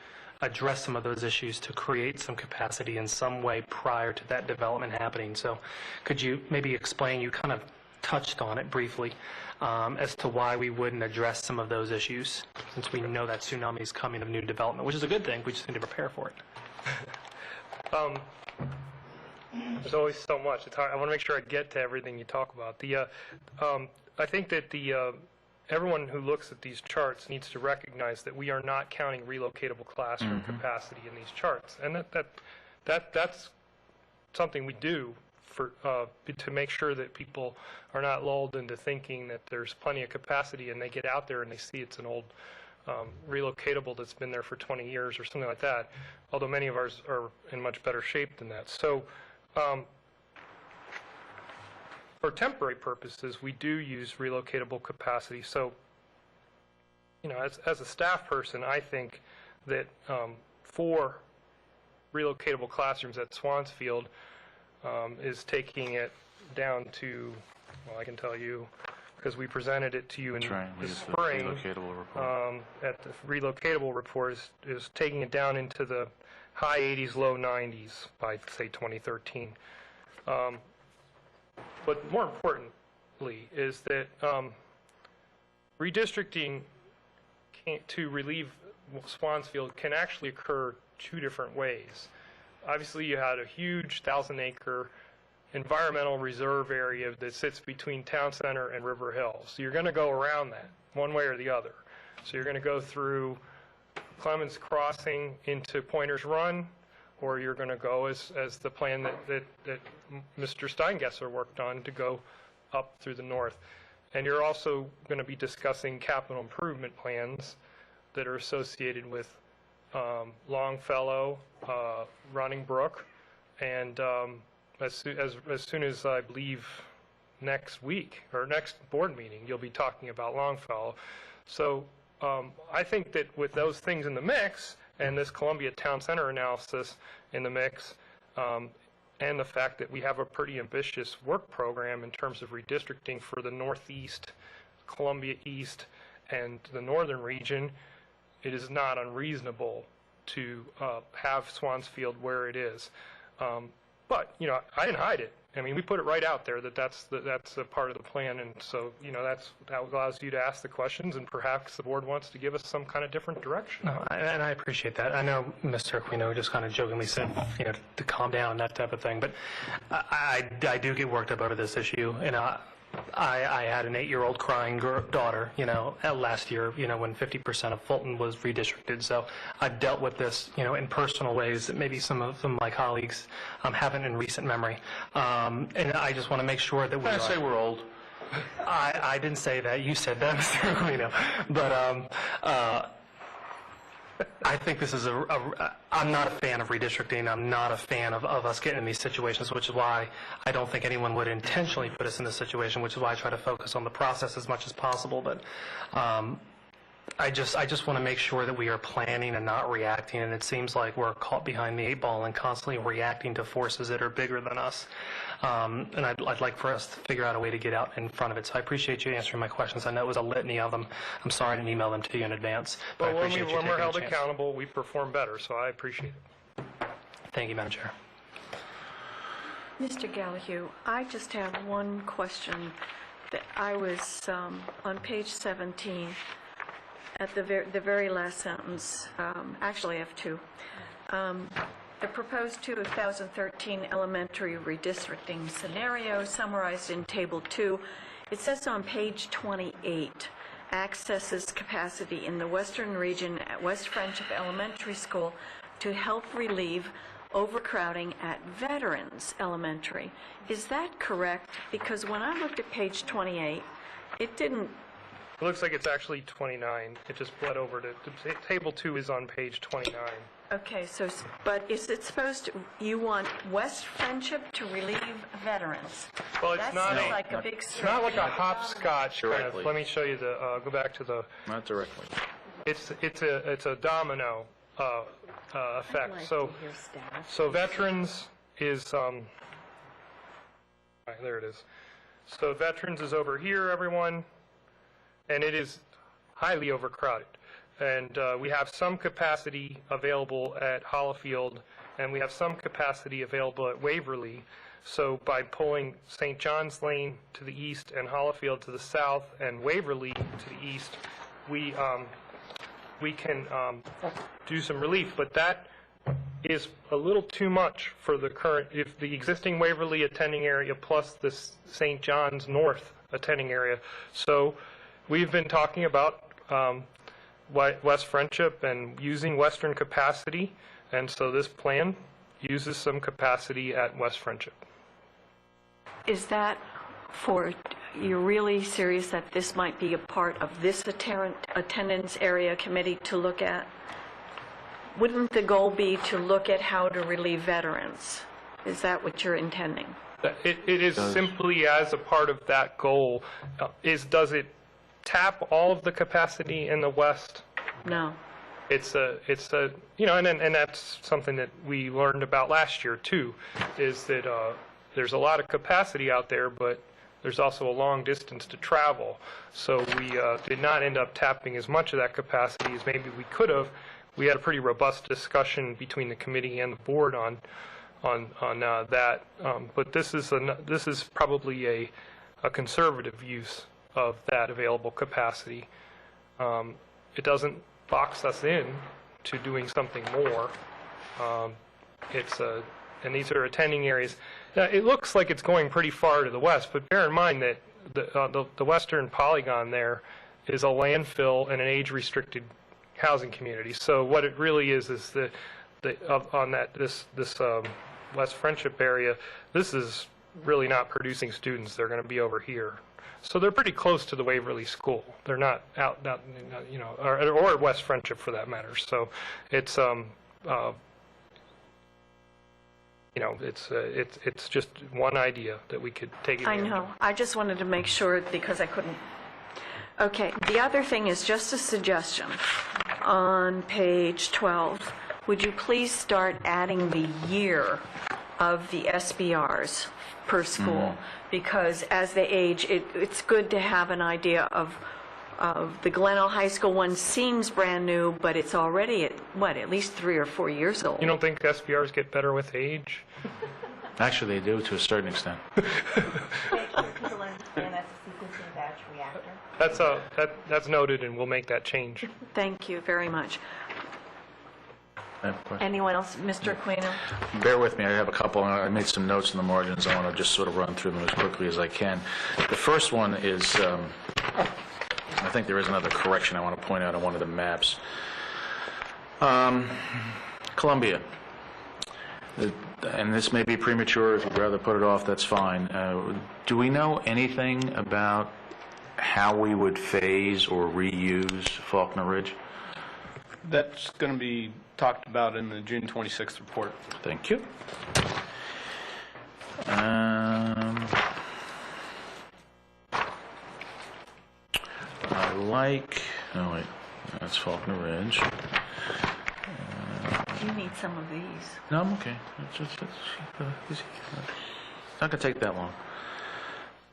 address some of those issues to create some capacity in some way prior to that development happening. So could you maybe explain, you kind of touched on it briefly, as to why we wouldn't address some of those issues, since we know that tsunami is coming of new development, which is a good thing, we just need to prepare for it. There's always so much. It's hard. I want to make sure I get to everything you talk about. I think that everyone who looks at these charts needs to recognize that we are not counting relocatable classroom capacity in these charts, and that's something we do for to make sure that people are not lulled into thinking that there's plenty of capacity, and they get out there and they see it's an old relocatable that's been there for 20 years or something like that, although many of ours are in much better shape than that. So for temporary purposes, we do use relocatable capacity. So, as a staff person, I think that 4 relocatable classrooms at Swansfield is taking it down to, well, I can tell you, because we presented it to you in the spring. Relocatable report. At the relocatable report is taking it down into the high 80s, low 90s by, say, 2013. But more importantly is that redistricting to relieve Swansfield can actually occur 2 different ways. Obviously, you had a huge 1,000-acre environmental reserve area that sits between Town Center and River Hill. So you're going to go around that one way or the other. So you're going to go through Clemens Crossing into Pointers Run, or you're going to go as the plan that Mr. Steingesser worked on to go up through the north. And you're also going to be discussing capital improvement plans that are associated with Longfellow, Running Brook, and as soon as I believe next week or next board meeting, you'll be talking about Longfellow. So I think that with those things in the mix, and this Columbia Town Center analysis in the mix, and the fact that we have a pretty ambitious work program in terms of redistricting for the Northeast, Columbia East, and the Northern region, it is not unreasonable to have Swansfield where it is. But, I didn't hide it. I mean, we put it right out there that's a part of the plan, and so, that allows you to ask the questions, and perhaps the board wants to give us some kind of different direction. No, and I appreciate that. I know Mr. Aquino just kind of jokingly said, to calm down, that type of thing, but I do get worked up over this issue, and I had an 8-year-old crying daughter, last year, when 50% of Fulton was redistricted. So I've dealt with this, in personal ways that maybe some of my colleagues haven't in recent memory. And I just want to make sure that I say we're old. I didn't say that. You said that, Mr. Aquino. But I think this is I'm not a fan of redistricting. I'm not a fan of us getting in these situations, which is why I don't think anyone would intentionally put us in this situation, which is why I try to focus on the process as much as possible. But I just want to make sure that we are planning and not reacting, and it seems like we're caught behind the 8 ball and constantly reacting to forces that are bigger than us. And I'd like for us to figure out a way to get out in front of it. So I appreciate you answering my questions. I know it was a litany of them. I'm sorry I didn't email them to you in advance. But I Well, appreciate you when we're taking held the chance. accountable, we perform better, so I appreciate it. Thank you, Madam Chair. Mr. Gallahue, I just have one question. That I was on page 17, at the very last sentence, actually I have two. The proposed 2013 elementary redistricting scenario summarized in Table 2. It says on page 28, accesses capacity in the western region at West Friendship Elementary School to help relieve overcrowding at Veterans Elementary. Is that correct? Because when I looked at page 28, it didn't. It looks like it's actually 29. It just bled over to, Table 2 is on page 29. Okay, so, but is it supposed to, you want West Friendship to relieve veterans? Well, it's That not seems a, like a big it's not like a stretch. hopscotch kind of, Directly. let me show you the, go back to the, Not directly. it's a domino effect. So veterans is, right, there it is. So veterans is over here, everyone, and it is highly overcrowded. And we have some capacity available at Hollifield, and we have some capacity available at Waverly. So by pulling St. John's Lane to the east and Hollifield to the south and Waverly to the east, we can do some relief. But that is a little too much for the current, if the existing Waverly attending area plus this St. John's North attending area. So we've been talking about West Friendship and using Western capacity, and so this plan uses some capacity at West Friendship. Is that for, you're really serious that this might be a part of this attendance area committee to look at? Wouldn't the goal be to look at how to relieve veterans? Is that what you're intending? It is simply as a part of that goal. Does it tap all of the capacity in the West? No. It's a, and that's something that we learned about last year too, is that there's a lot of capacity out there, but there's also a long distance to travel. So we did not end up tapping as much of that capacity as maybe we could have. We had a pretty robust discussion between the committee and the board on that. But this is probably a conservative use of that available capacity. It doesn't box us in to doing something more. And these are attending areas. Now, it looks like it's going pretty far to the west, but bear in mind that the western polygon there is a landfill and an age-restricted housing community. So what it really is on this West Friendship area, this is really not producing students. They're going to be over here. So they're pretty close to the Waverly School. They're not out, or West Friendship for that matter. So it's, it's just one idea that we could take I advantage of. know. I just wanted to make sure because I couldn't. Okay. The other thing is just a suggestion. On page 12, would you please start adding the year of the SBRs per school? Because as they age, it's good to have an idea of the Glennell High School one seems brand new, but it's already at least 3 or 4 years old. You don't think SBRs get better with age? Actually, they do to a certain extent. People understand that's a sequencing batch reactor. That's noted, and we'll make that change. Thank you very much. I have a question. Anyone else? Mr. Aquino? Bear with me, I have a couple, and I made some notes in the margins. I want to just sort of run through them as quickly as I can. The first one is, I think there is another correction I want to point out on one of the maps. Columbia. and this may be premature, if you'd rather put it off, that's fine. Do we know anything about how we would phase or reuse Faulkner Ridge? That's going to be talked about in the June 26th report. Thank you. I like, oh wait, that's Faulkner Ridge. You need some of these. No, I'm okay. It's not going to take that long.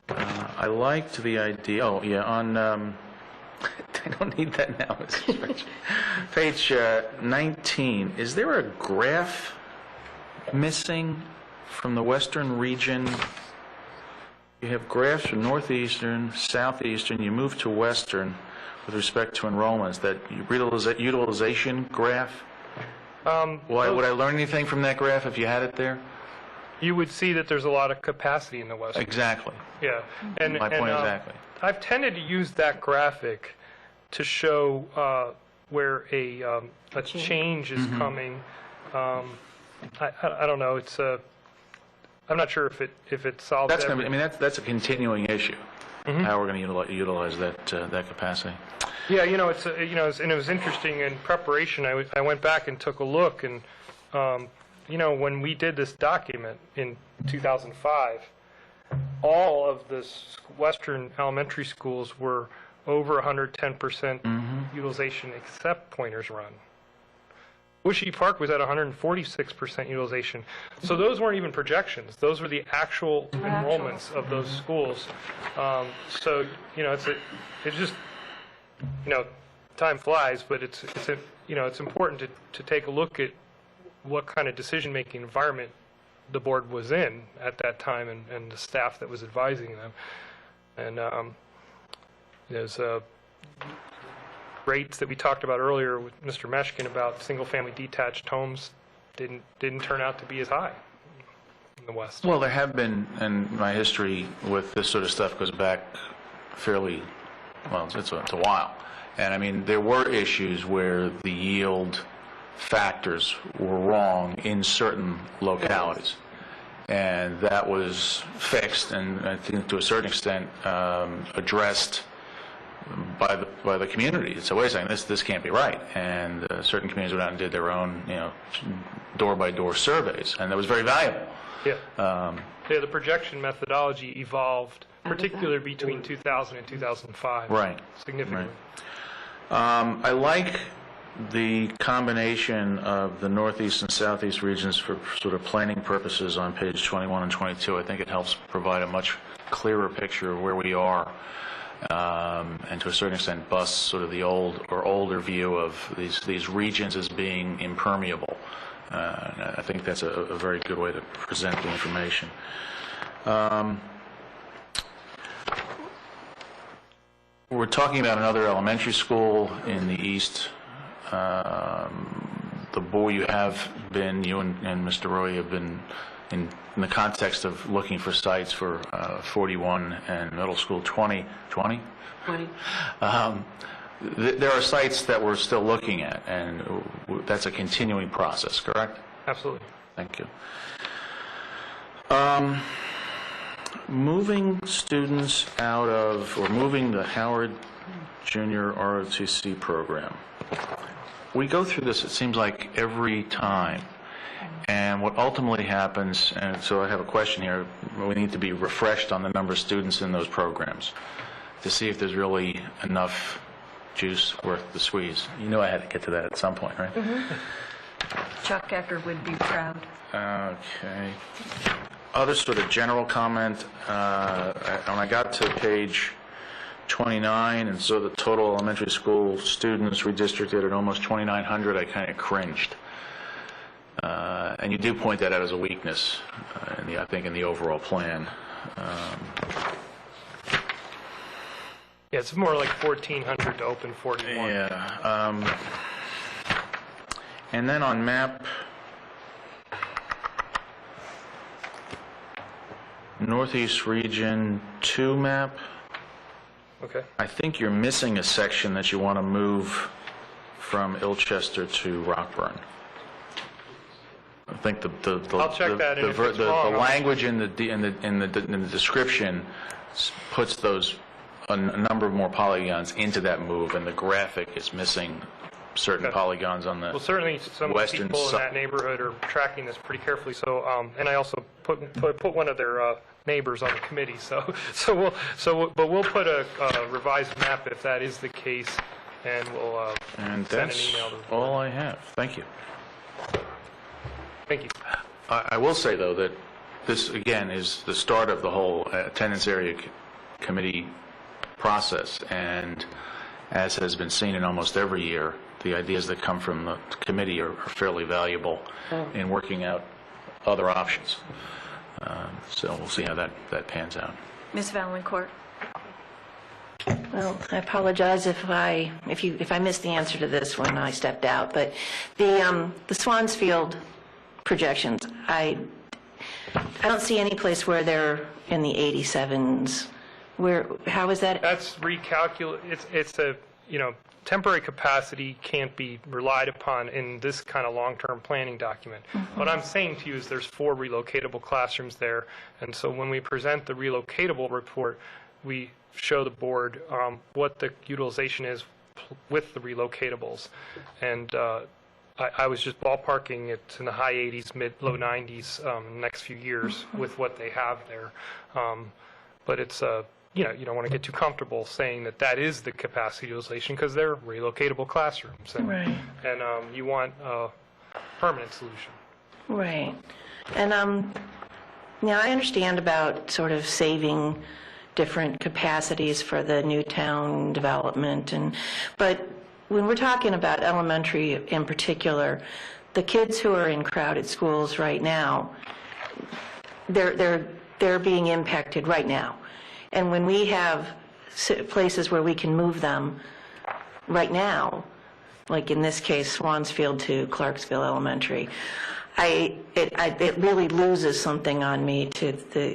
I liked the idea, oh yeah, on, I don't need that now, Mr. Spencer. Page 19, is there a graph missing from the western region? You have graphs from northeastern, southeastern, you move to western with respect to enrollments, that utilization graph? Why, would I learn anything from that graph if you had it there? You would see that there's a lot of capacity in the West. Exactly. Yeah. And, My point exactly. I've tended to use that graphic to show where a change is coming. I don't know. It's I'm not sure if it solves. That's gonna be, I mean, that's a continuing issue. How we're going to utilize that capacity. Yeah, and it was interesting in preparation. I went back and took a look, and when we did this document in 2005, all of the western elementary schools were over 110% utilization except Pointers Run. Bushy Park was at 146% utilization. So those weren't even projections. Those were the actual enrollments of those schools. So, it's just, time flies, but it's important to take a look at what kind of decision-making environment the board was in at that time and the staff that was advising them. And there's rates that we talked about earlier with Mr. Meshkin about single-family detached homes didn't turn out to be as high in the West. Well, there have been, and my history with this sort of stuff goes back fairly, well, it's a while. And I mean, there were issues where the yield factors were wrong in certain localities. And that was fixed and I think to a certain extent addressed by the community. So wait a second, this can't be right. And certain communities went out and did their own, door-by-door surveys, and that was very valuable. Yeah. The projection methodology evolved, particularly between 2000 and 2005. Right. Significantly. Right. I like the combination of the northeast and southeast regions for sort of planning purposes on page 21 and 22. I think it helps provide a much clearer picture of where we are. And to a certain extent busts sort of the older view of these regions as being impermeable. And I think that's a very good way to present the information. We're talking about another elementary school in the east. The board you and Mr. Roy have been in the context of looking for sites for 41 and middle school 20. There are sites that we're still looking at, and that's a continuing process, correct? Absolutely. Thank you. Moving students out of, or moving the Howard Junior ROTC program. We go through this, it seems like, every time. And what ultimately happens, and so I have a question here, we need to be refreshed on the number of students in those programs to see if there's really enough juice worth the squeeze. You knew I had to get to that at some point, right? Chuck Ecker would be proud. Okay. Other sort of general comment, when I got to page 29, and so the total elementary school students redistricted at almost 2,900, I kind of cringed. And you do point that out as a weakness, I think, in the overall plan. Yeah, it's more like 1,400 to open 41. Yeah. And then on map Northeast Region 2 map, Okay. I think you're missing a section that you want to move from Ilchester to Rockburn. I think I'll check that, and if it's the wrong, I'll- language in the description puts those, a number of more polygons into that move, and the graphic is missing certain Okay. polygons on the Well, certainly some western people in side. that neighborhood are tracking this pretty carefully, so, and I also put one of their neighbors on the committee, but we'll put a revised map if that is the case, and we'll And send an that's email to the board. all I have. Thank you. Thank you. I will say, though, that this, again, is the start of the whole attendance area committee process, and as has been seen in almost every year, the ideas that come from the committee are fairly valuable in working out other options. So we'll see how that pans out. Ms. Valencourt? Well, I apologize if I missed the answer to this when I stepped out, but the Swansfield projections, I don't see any place where they're in the 87s. How is that? That's it's a, temporary capacity can't be relied upon in this kind of long-term planning document. What I'm saying to you is there's 4 relocatable classrooms there, and so when we present the relocatable report, we show the board what the utilization is with the relocatables. And I was just ballparking it in the high 80s, low 90s next few years with what they have there. But it's you don't want to get too comfortable saying that is the capacity utilization, because they're relocatable classrooms, and, Right. and you want a permanent solution. Right. And now I understand about sort of saving different capacities for the new town development, but when we're talking about elementary in particular, the kids who are in crowded schools right now, they're being impacted right now. And when we have places where we can move them right now, like in this case, Swansfield to Clarksville Elementary, it really loses something on me to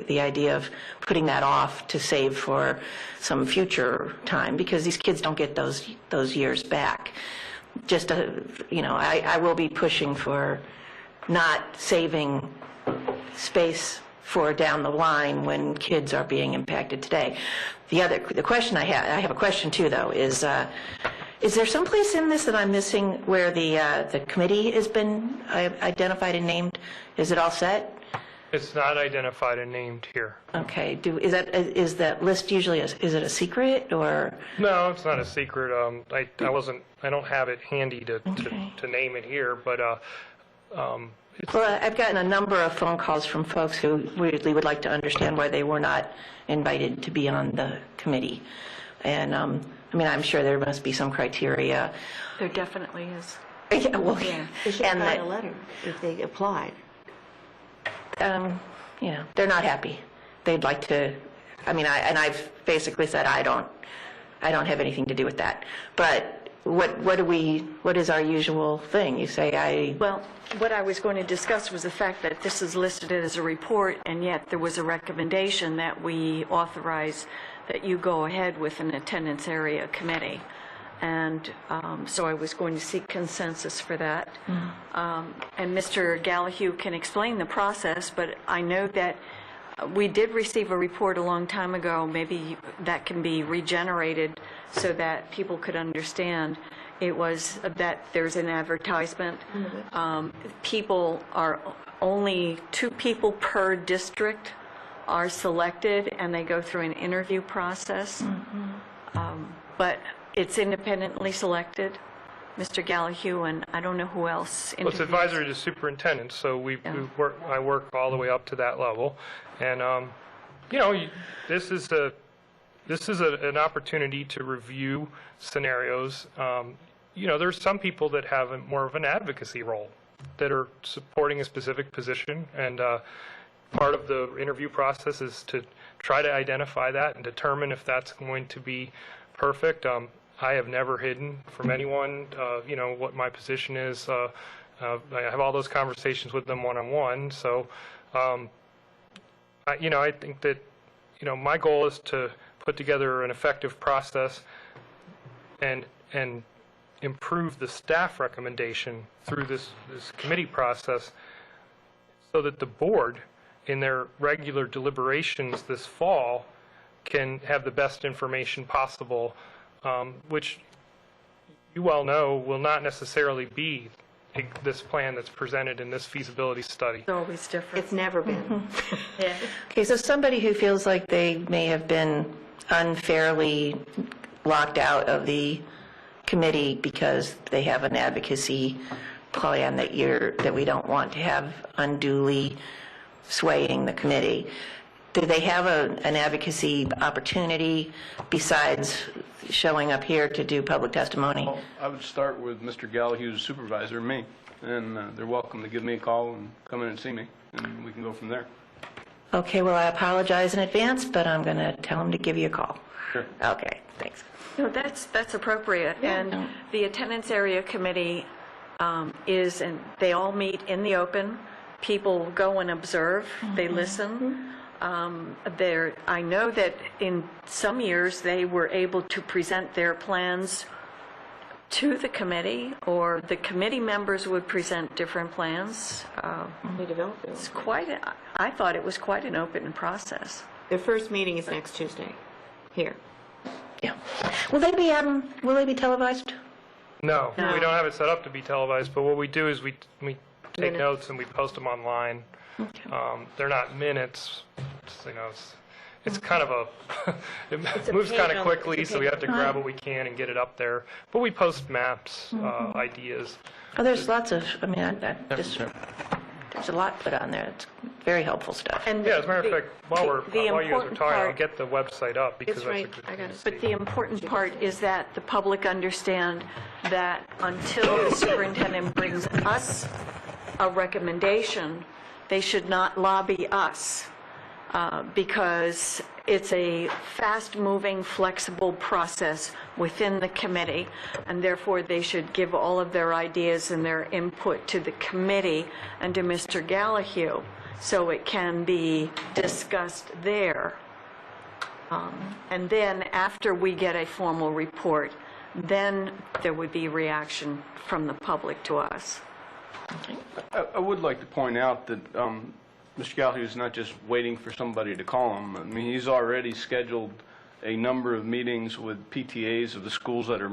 the idea of putting that off to save for some future time, because these kids don't get those years back. Just I will be pushing for not saving space for down the line when kids are being impacted today. The question I have a question too, though, is there some place in this that I'm missing where the committee has been identified and named? Is it all set? It's not identified and named here. Okay. Is that list usually is it a secret, or? No, it's not a secret. I don't have it handy to name it here, but Well, I've gotten a number of phone calls from folks who really would like to understand why they were not invited to be on the committee. And, I'm sure there must be some criteria. There definitely is. Yeah, well, They should and write that- a letter if they applied. they're not happy. They'd like to, I've basically said I don't have anything to do with that. But what is our usual thing? You say Well, what I was going to discuss was the fact that this is listed as a report, and yet there was a recommendation that we authorize that you go ahead with an attendance area committee. And so I was going to seek consensus for that. And Mr. Gallahue can explain the process, but I know that we did receive a report a long time ago. Maybe that can be regenerated so that people could understand. It was that there's an advertisement. People are only 2 people per district are selected, and they go through an interview process. But it's independently selected, Mr. Gallahue, and I don't know who else. Well, it's advisory to superintendent, so I work all the way up to that level. And, this is an opportunity to review scenarios. There's some people that have more of an advocacy role that are supporting a specific position, and part of the interview process is to try to identify that and determine if that's going to be perfect. I have never hidden from anyone, what my position is. I have all those conversations with them one-on-one. So, I think that, my goal is to put together an effective process and improve the staff recommendation through this committee process so that the board, in their regular deliberations this fall, can have the best information possible, which you well know will not necessarily be this plan that's presented in this feasibility study. It's always different. It's never been. Yeah. Okay, so somebody who feels like they may have been unfairly locked out of the committee because they have an advocacy plan that we don't want to have unduly swaying the committee. Do they have an advocacy opportunity besides showing up here to do public testimony? Well, I would start with Mr. Gallagher's supervisor, me, and they're welcome to give me a call and come in and see me, and we can go from there. Okay, well, I apologize in advance, but I'm going to tell them to give you a call. Sure. Okay, thanks. No, that's appropriate. And the attendance area committee is, and they all meet in the open. People go and observe, they listen. I know that in some years, they were able to present their plans to the committee, or the committee members would present different plans. They develop it. It's I thought it was quite an open process. Their first meeting is next Tuesday, here. Yeah. Will they be televised? No, we don't have it set up to be televised, but what we do is we take Minutes. notes and we post them online. Okay. They're not minutes, it's kind of it a moves kind pain of on- quickly, it's a so we pain. have to grab what we can and get it up there. But we post maps, ideas. Oh, there's lots of, there's a lot put on there. It's very helpful stuff. And Yeah, as a matter of fact, while you guys are important talking, I'll part- get the website up because It's that's a right. good I got thing it. to But see. the important part is that the public understand that until the superintendent brings us a recommendation, they should not lobby us, because it's a fast-moving, flexible process within the committee, and therefore they should give all of their ideas and their input to the committee and to Mr. Gallagher, so it can be discussed there. And then after we get a formal report, then there would be reaction from the public to us. I would like to point out that Mr. Gallagher is not just waiting for somebody to call him. I mean, he's already scheduled a number of meetings with PTAs of the schools that are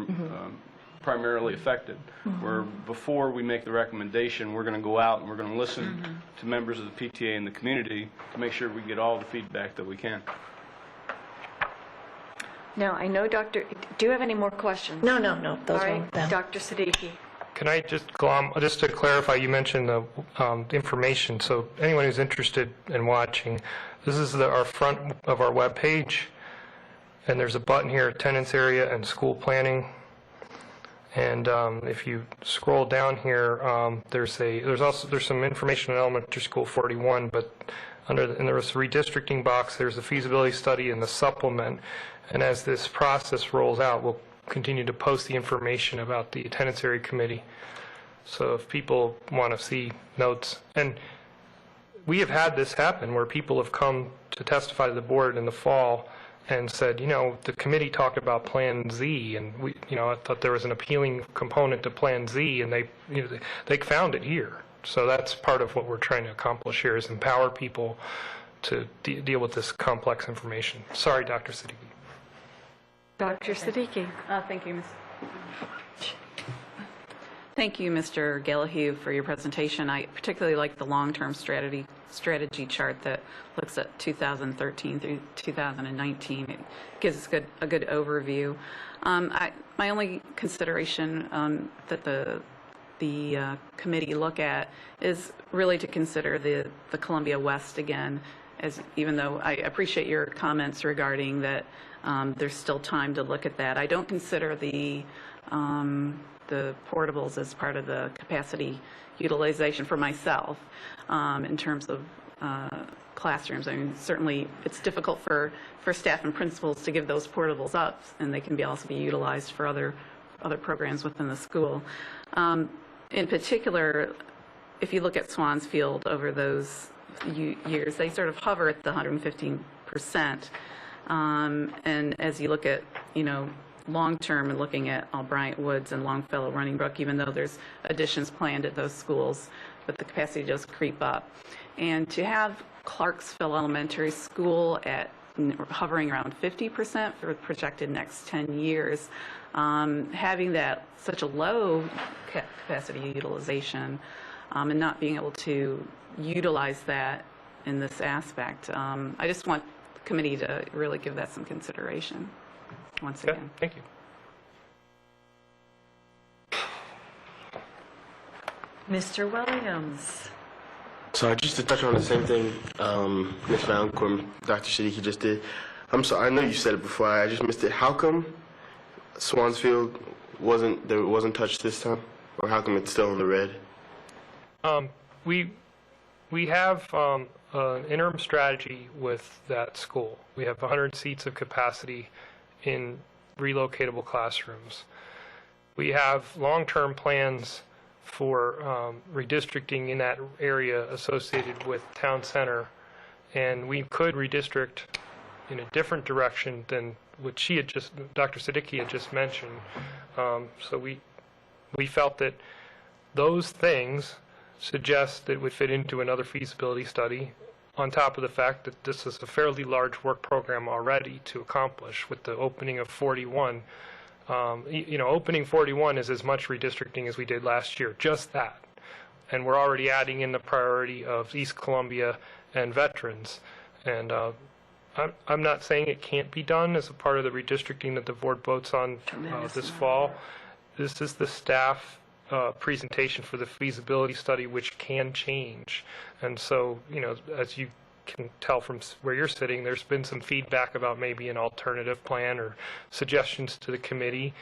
primarily affected, where before we make the recommendation, we're going to go out and we're going to listen to members of the PTA and the community to make sure we get all the feedback that we can. Now, I know, do you have any more questions? No, those All were right, them. Dr. Siddiqui. Can I just go on, just to clarify, you mentioned the information, so anyone who's interested in watching, this is our front of our webpage, and there's a button here, attendance area and school planning, and if you scroll down here, there's some information on elementary school 41, but and there's a redistricting box, there's a feasibility study and the supplement, and as this process rolls out, we'll continue to post the information about the attendance area committee. So if people want to see notes, and we have had this happen where people have come to testify to the board in the fall and said, the committee talked about Plan Z, and I thought there was an appealing component to Plan Z, and they found it here. So that's part of what we're trying to accomplish here, is empower people to deal with this complex information. Sorry, Dr. Siddiqui. Dr. Siddiqui. Thank you, Mr. Gallagher, for your presentation. I particularly like the long-term strategy chart that looks at 2013 through 2019. It gives us a good overview. My only consideration that the committee look at is really to consider the Columbia West again, even though I appreciate your comments regarding that there's still time to look at that. I don't consider the portables as part of the capacity utilization for myself in terms of classrooms. I mean, certainly it's difficult for staff and principals to give those portables up, and they can also be utilized for other programs within the school. In particular, if you look at Swansfield over those years, they sort of hover at the 115%. And as you look at, long-term and looking at Bryant Woods and Longfellow Running Brook, even though there's additions planned at those schools, but the capacity does creep up. And to have Clarksville Elementary School at hovering around 50% for the projected next 10 years, having that such a low capacity utilization and not being able to utilize that in this aspect, I just want the committee to really give that some consideration once Okay, again. thank you. Mr. Williams. So just to touch on the same thing Ms. Valencourt, Dr. Siddiqui just did. I'm sorry, I know you said it before, I just missed it. How come Swansfield wasn't touched this time? Or how come it's still in the red? We have an interim strategy with that school. We have 100 seats of capacity in relocatable classrooms. We have long-term plans for redistricting in that area associated with town center, and we could redistrict in a different direction than what Dr. Siddiqui had just mentioned. So we felt that those things suggest that it would fit into another feasibility study, on top of the fact that this is a fairly large work program already to accomplish with the opening of 41. Opening 41 is as much redistricting as we did last year, just that. And we're already adding in the priority of East Columbia and veterans. And I'm not saying it can't be done as a part of the redistricting that the board votes on this fall. This is the staff presentation for the feasibility study, which can change. And so, as you can tell from where you're sitting, there's been some feedback about maybe an alternative plan or suggestions to the committee.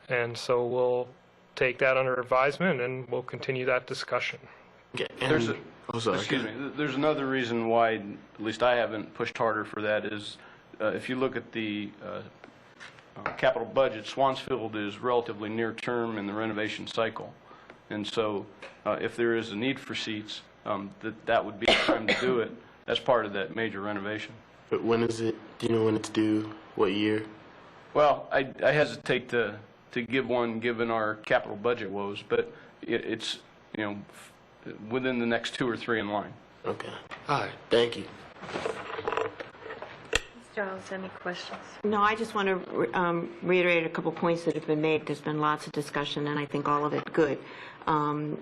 And so we'll take that under advisement and we'll continue that discussion. Okay, Excuse me. There's another reason why, at least I haven't pushed harder for that, is if you look at the capital budget, Swansfield is relatively near term in the renovation cycle. And so if there is a need for seats, that would be the time to do it as part of that major renovation. But when is it? Do you know when it's due? What year? Well, I hesitate to give one given our capital budget woes, but it's within the next 2 or 3 in line. Okay. All right. Thank you. Ms. Giles, any questions? No, I just want to reiterate a couple points that have been made. There's been lots of discussion, and I think all of it good.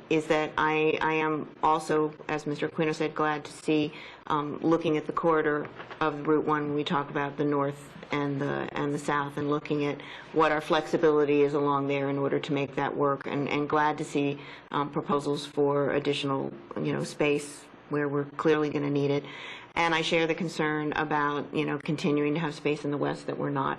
Is that I am also, as Mr. Aquino said, glad to see looking at the corridor of Route 1 when we talk about the north and the south, and looking at what our flexibility is along there in order to make that work, and glad to see proposals for additional space where we're clearly going to need it. And I share the concern about continuing to have space in the west that we're not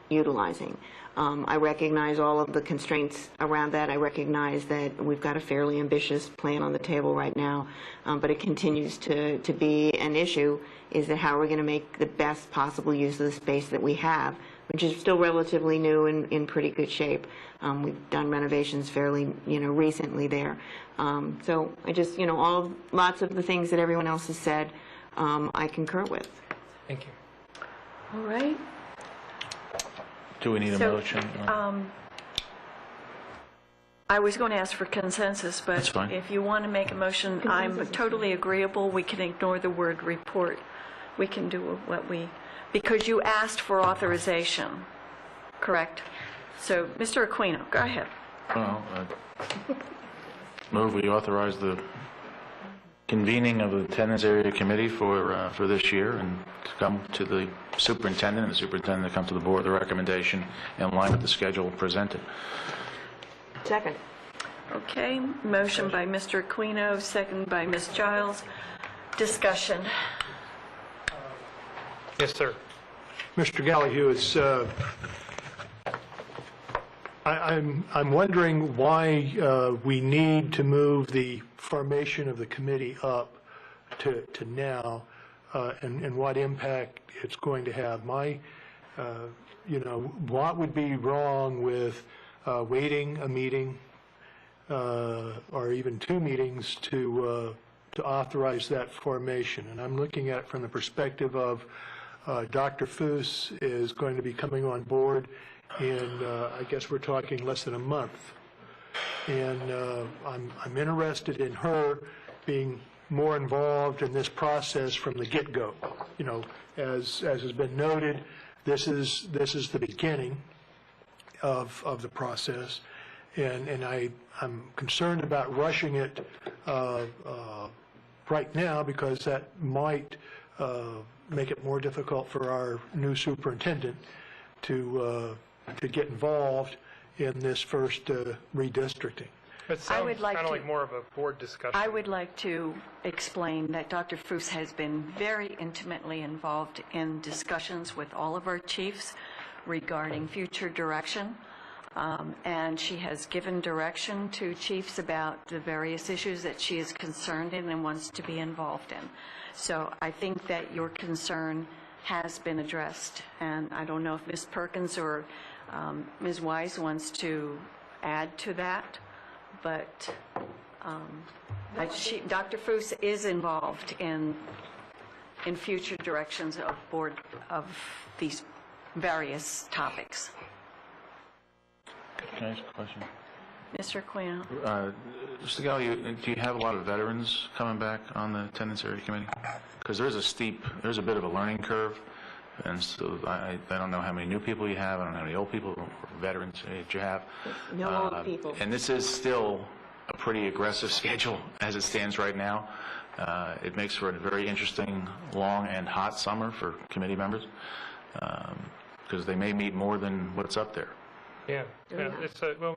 utilizing. I recognize all of the constraints around that. I recognize that we've got a fairly ambitious plan on the table right now, but it continues to be an issue, is that how are we going to make the best possible use of the space that we have, which is still relatively new and in pretty good shape. We've done renovations fairly, recently there. So I just, lots of the things that everyone else has said, I concur with. Thank you. All right. Do we need a motion? I was going to ask for consensus, but That's fine. if you want to make a motion, I'm totally agreeable. We can ignore the word report. We can do because you asked for authorization, correct? So, Mr. Aquino, go ahead. Well, move we authorize the convening of the attendance area committee for this year, and to come to the superintendent, and the superintendent to come to the board with a recommendation in line with the schedule presented. Second. Okay, motion by Mr. Aquino, second by Ms. Giles. Discussion. Yes, sir. Mr. Gallagher, it's, I'm wondering why we need to move the formation of the committee up to now, and what impact it's going to have. What would be wrong with waiting a meeting or even 2 meetings to authorize that formation? And I'm looking at it from the perspective of Dr. Foos is going to be coming on board, in, I guess we're talking less than a month. And I'm interested in her being more involved in this process from the get-go. You know, as has been noted, this is the beginning of the process, and I'm concerned about rushing it right now because that might make it more difficult for our new superintendent to get involved in this first redistricting. It sounds would like kind of to- like more of a board discussion. I would like to explain that Dr. Foose has been very intimately involved in discussions with all of our chiefs regarding future direction, and she has given direction to chiefs about the various issues that she is concerned in and wants to be involved in. So I think that your concern has been addressed, and I don't know if Ms. Perkins or Ms. Wise wants to add to that, but Dr. Foose is involved in future directions of board of these various topics. Can I ask a question? Mr. Aquino? Mr. Gallo, do you have a lot of veterans coming back on the attendance area committee? Because there's a bit of a learning curve, and so I don't know how many new people you have, I don't know how many old people or veterans that you have. No old people. And this is still a pretty aggressive schedule as it stands right now. It makes for a very interesting, long and hot summer for committee members, because they may meet more than what's up there. Yeah, it's well,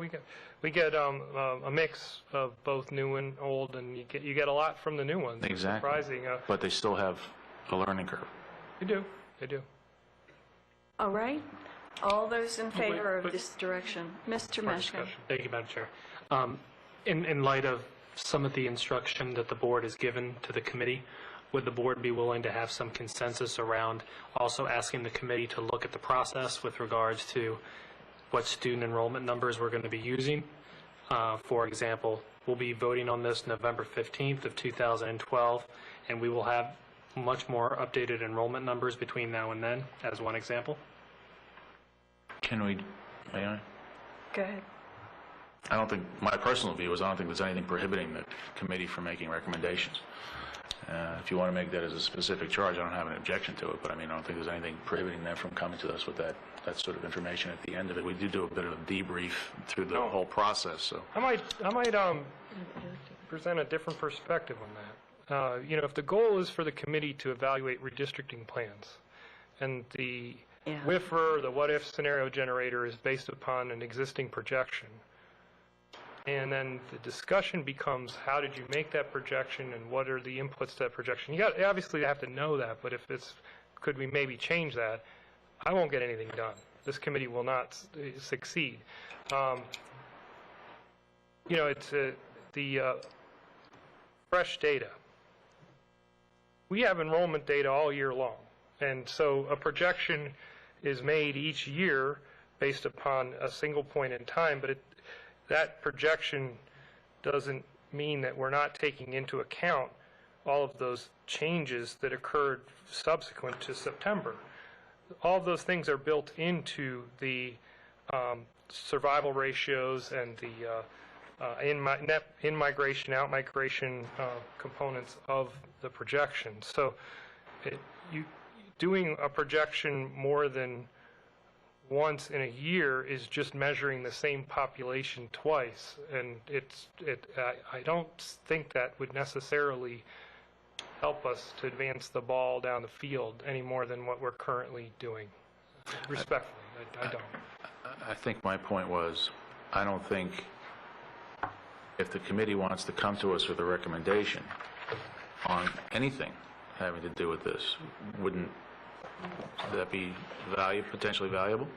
we get a mix of both new and old, and you get a lot from the new ones. It's Exactly. surprising. But they still have a learning curve. They do. All right. All those in favor of but- this direction? Mr. More Meshkin? discussion. Thank you, Madam Chair. In light of some of the instruction that the board has given to the committee, would the board be willing to have some consensus around also asking the committee to look at the process with regards to what student enrollment numbers we're going to be using? For example, we'll be voting on this November 15th of 2012, and we will have much more updated enrollment numbers between now and then, as one example. May I? Go ahead. I don't think, my personal view is I don't think there's anything prohibiting the committee from making recommendations. If you want to make that as a specific charge, I don't have an objection to it, but I mean, I don't think there's anything prohibiting them from coming to us with that sort of information at the end of it. We do a bit of a debrief through the whole process, so. I might present a different perspective on that. You know, if the goal is for the committee to evaluate redistricting plans, and the WIFR, the what-if scenario generator, is based upon an existing projection, and then the discussion becomes how did you make that projection and what are the inputs to that projection. You obviously have to know that, but if it's, could we maybe change that, I won't get anything done. This committee will not succeed. You know, it's the fresh data. We have enrollment data all year long, and so a projection is made each year based upon a single point in time, but that projection doesn't mean that we're not taking into account all of those changes that occurred subsequent to September. All of those things are built into the survival ratios and the net in-migration, out-migration components of the projection. So doing a projection more than once in a year is just measuring the same population twice, and I don't think that would necessarily help us to advance the ball down the field any more than what we're currently doing. Respectfully, I don't. I think my point was, I don't think if the committee wants to come to us with a recommendation on anything having to do with this, wouldn't that be potentially valuable?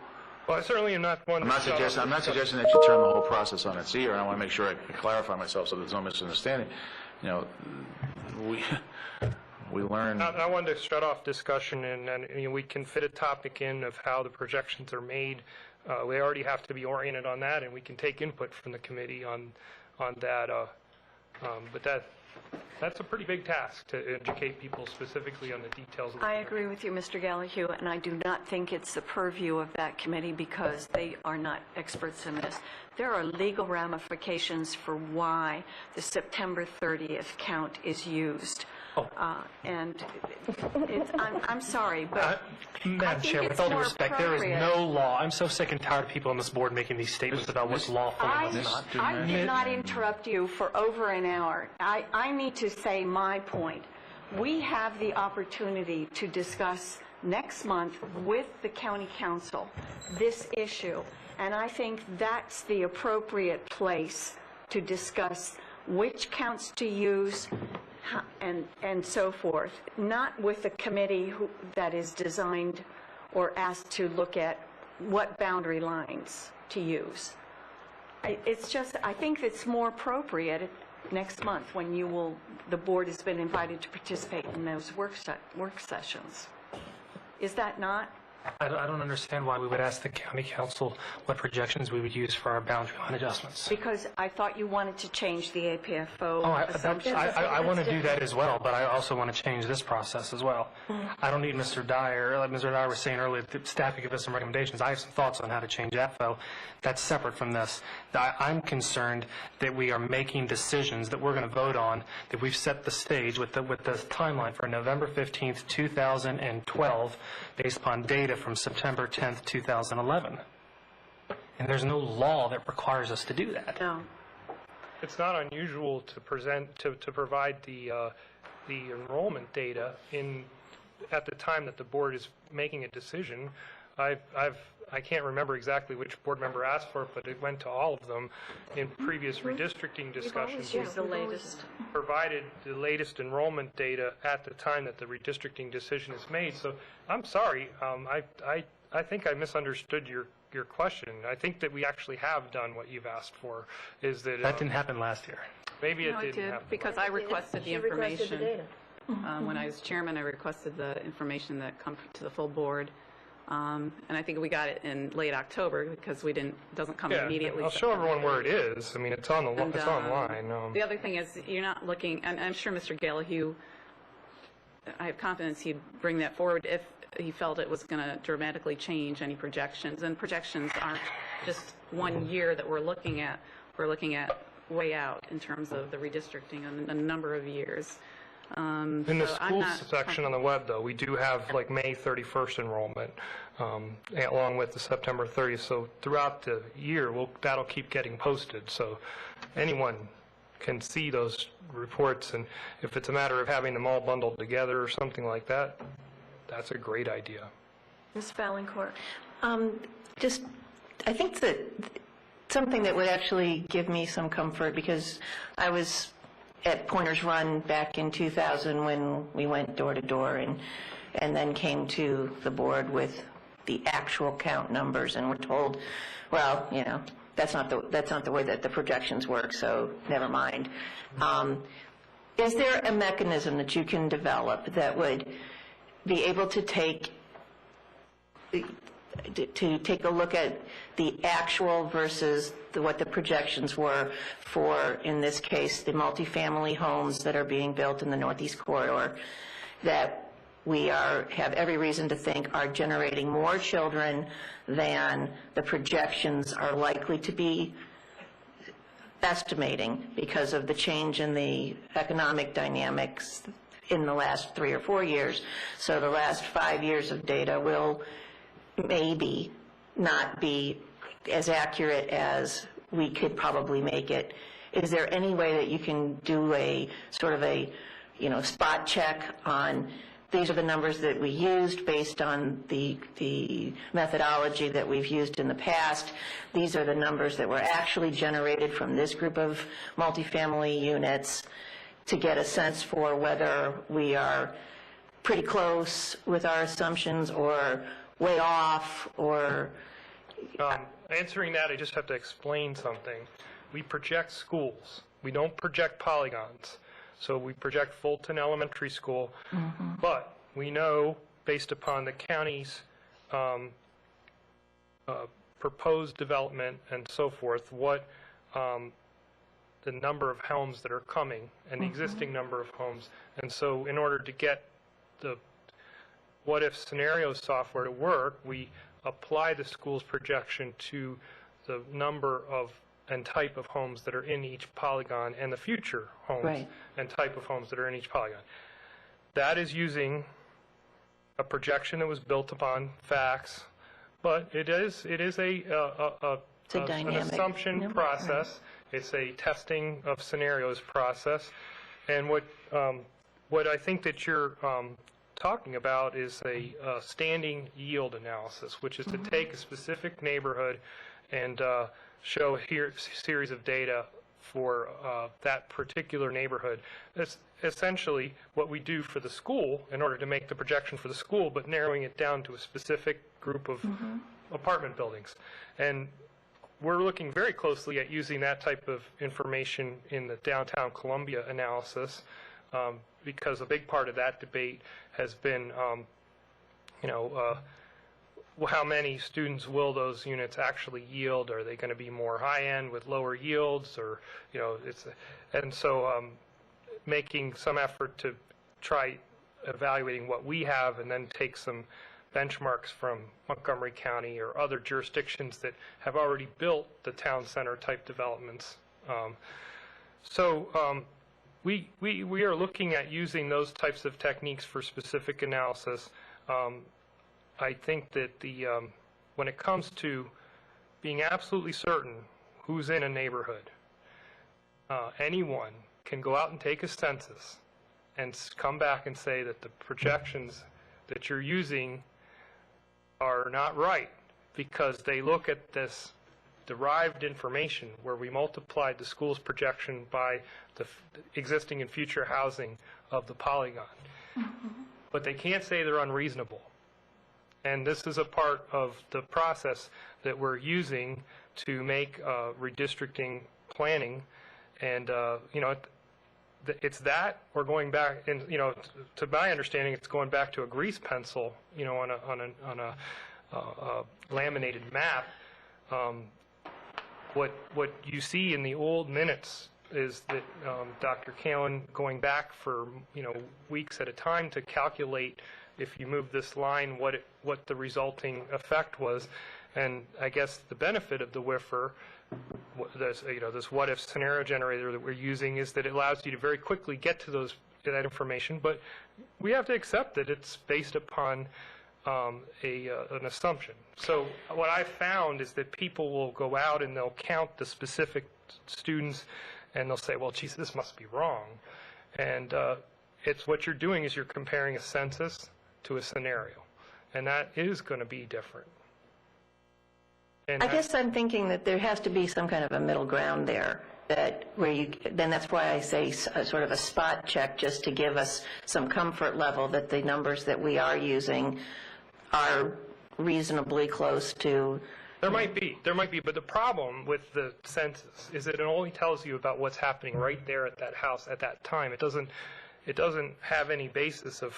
Well, I certainly am not one. I'm not suggesting that you turn the whole process on its ear, and I want to make sure I clarify myself so there's no misunderstanding. You know, we learn. I wanted to start off discussion, and you know, we can fit a topic in of how the projections are made. We already have to be oriented on that, and we can take input from the committee on that. But That's a pretty big task to educate people specifically on the details of the I agree with you, Mr. Gallahue, and I do not think it's the purview of that committee because they are not experts in this. There are legal ramifications for why the September 30th count is used. And I'm sorry, but Madam think Chair, it's with all due more respect, there is appropriate. no law. I'm so sick and tired of people on this board making these statements about what's lawful and what's not. I did not interrupt you for over an hour. I need to say my point. We have the opportunity to discuss next month with the county council this issue, and I think that's the appropriate place to discuss which counts to use and so forth, not with a committee that is designed or asked to look at what boundary lines to use. It's just, I think it's more appropriate next month when the board has been invited to participate in those work sessions. Is that not? I don't understand why we would ask the county council what projections we would use for our boundary line adjustments. Because I thought you wanted to change the APFO I want to do that as well, but I also want to change this process as well. I don't need Mr. Dyer, like Mr. Dyer was saying earlier, that staff could give us some recommendations. I have some thoughts on how to change APFO. That's separate from this. I'm concerned that we are making decisions that we're going to vote on, that we've set the stage with the timeline for November 15th, 2012, based upon data from September 10th, 2011. And there's no law that requires us to do that. No. It's not unusual to provide the enrollment data at the time that the board is making a decision. I can't remember exactly which board member asked for it, but it went to all of them in previous redistricting discussions. Use the latest. Provided the latest enrollment data at the time that the redistricting decision is made. So I'm sorry, I think I misunderstood your question. I think that we actually have done what you've asked for. Is that That didn't happen last year. maybe No, it it didn't did, happen. because I requested the information. data. When I was chairman, I requested the information that come to the full board. And I think we got it in late October because it doesn't come Yeah, immediately. I'll show everyone where it is. I mean, it's online. The other thing is, you're not looking, and I'm sure Mr. Gallahue, I have confidence he'd bring that forward if he felt it was going to dramatically change any projections. And projections aren't just 1 year that we're looking at. We're looking at way out in terms of the redistricting and a number of years. In the So I'm schools not- section on the web, though, we do have like May 31st enrollment, along with the September 30th. So throughout the year, that'll keep getting posted. So anyone can see those reports, and if it's a matter of having them all bundled together or something like that, that's a great idea. Ms. Valencourt? I think that something that would actually give me some comfort, because I was at Pointers Run back in 2000 when we went door to door and then came to the board with the actual count numbers and were told, well, that's not the way that the projections work, so never mind. Is there a mechanism that you can develop that would be able to take a look at the actual versus what the projections were for, in this case, the multifamily homes that are being built in the Northeast Corridor, that we have every reason to think are generating more children than the projections are likely to be estimating because of the change in the economic dynamics in the last 3 or 4 years. So the last 5 years of data will maybe not be as accurate as we could probably make it. Is there any way that you can do a sort of a spot check on these are the numbers that we used based on the methodology that we've used in the past. These are the numbers that were actually generated from this group of multifamily units, to get a sense for whether we are pretty close with our assumptions or way off, or... Answering that, I just have to explain something. We project schools. We don't project polygons. So we project Fulton Elementary School, but we know, based upon the county's proposed development and so forth, what the number of homes that are coming and the existing number of homes. And so in order to get the what-if scenario software to work, we apply the school's projection to the number of and type of homes that are in each polygon and the future homes Right. and type of homes that are in each polygon. That is using a projection that was built upon facts, but it is an dynamic. assumption Yeah, process. It's a testing of scenarios process. And what I think that you're talking about is a standing yield analysis, which is to take a specific neighborhood and show a series of data for that particular neighborhood. That's essentially what we do for the school in order to make the projection for the school, but narrowing it down to a specific group of apartment buildings. And we're looking very closely at using that type of information in the downtown Columbia analysis, because a big part of that debate has been, how many students will those units actually yield? Are they going to be more high-end with lower yields, or making some effort to try evaluating what we have, and then take some benchmarks from Montgomery County or other jurisdictions that have already built the town center type developments. We are looking at using those types of techniques for specific analysis. I think that when it comes to being absolutely certain who's in a neighborhood, anyone can go out and take a census and come back and say that the projections that you're using are not right, because they look at this derived information where we multiplied the school's projection by the existing and future housing of the polygon. But they can't say they're unreasonable. And this is a part of the process that we're using to make redistricting planning. And, it's that, or going back, and, to my understanding, it's going back to a grease pencil, on a laminated map. What you see in the old minutes is that Dr. Kalin going back for weeks at a time to calculate, if you move this line, what the resulting effect was. And I guess the benefit of the WIFR, this what-if scenario generator that we're using, is that it allows you to very quickly get to that information. But we have to accept that it's based upon an assumption. So what I found is that people will go out and they'll count the specific students, and they'll say, well, geez, this must be wrong. And it's what you're doing is you're comparing a census to a scenario, and that is going to be different. And I guess I'm thinking that there has to be some kind of a middle ground there, then that's why I say sort of a spot check, just to give us some comfort level that the numbers that we are using are reasonably close to. There might be, but the problem with the census is that it only tells you about what's happening right there at that house at that time. It doesn't have any basis of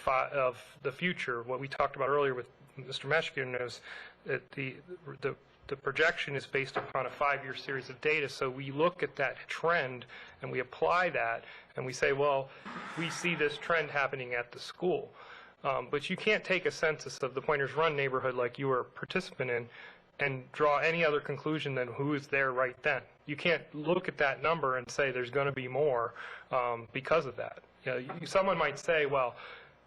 the future. What we talked about earlier with Mr. Meshkin is that the projection is based upon a 5-year series of data. So we look at that trend and we apply that, and we say, well, we see this trend happening at the school. But you can't take a census of the Pointers Run neighborhood like you were a participant in and draw any other conclusion than who is there right then. You can't look at that number and say there's going to be more because of that. Someone might say, well,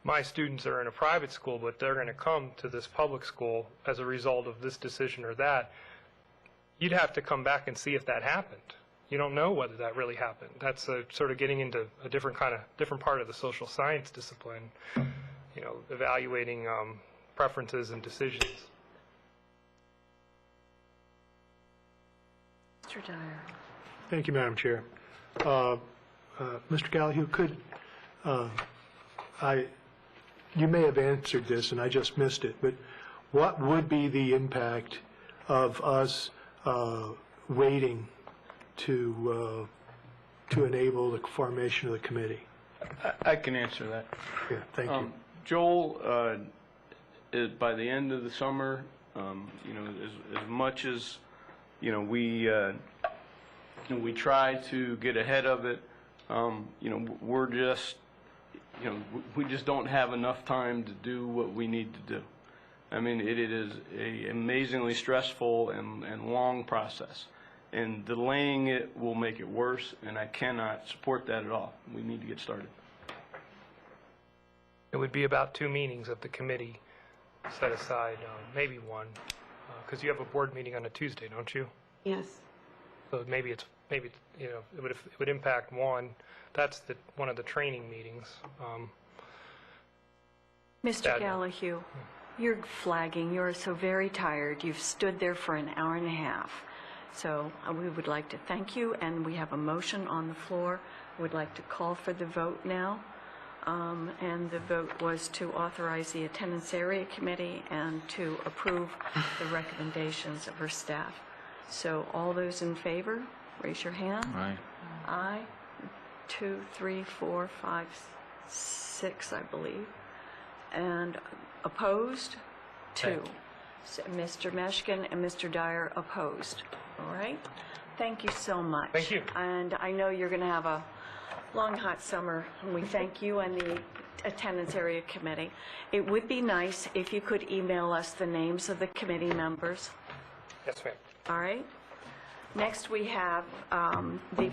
my students are in a private school, but they're going to come to this public school as a result of this decision or that. You'd have to come back and see if that happened. You don't know whether that really happened. That's sort of getting into a different part of the social science discipline, evaluating preferences and decisions. Mr. Dyer. Thank you, Madam Chair. Mr. Gallahue, you may have answered this and I just missed it, but what would be the impact of us waiting to enable the formation of the committee? I can answer that. Yeah, thank you. Joel, by the end of the summer, as much as we we try to get ahead of it. We're just, we just don't have enough time to do what we need to do. I mean, it is a amazingly stressful and long process, and delaying it will make it worse, and I cannot support that at all. We need to get started. It would be about 2 meetings of the committee set aside, maybe 1, because you have a board meeting on a Tuesday, don't you? Yes. So maybe it would impact 1. That's one of the training meetings. Mr. Gallahue, you're flagging. You're so very tired. You've stood there for an hour and a half. So we would like to thank you, and we have a motion on the floor. We'd like to call for the vote now. And the vote was to authorize the Attendance Area Committee and to approve the recommendations of her staff. So all those in favor, raise your hand. Aye. Aye. 2, 3, 4, 5, 6, I believe. And opposed? 2. So Mr. Meshkin and Mr. Dyer opposed. All right? Thank you so much. Thank you. And I know you're going to have a long, hot summer, and we thank you and the Attendance Area Committee. it would be nice if you could email us the names of the committee members. Yes, ma'am. All right? Next, we have the...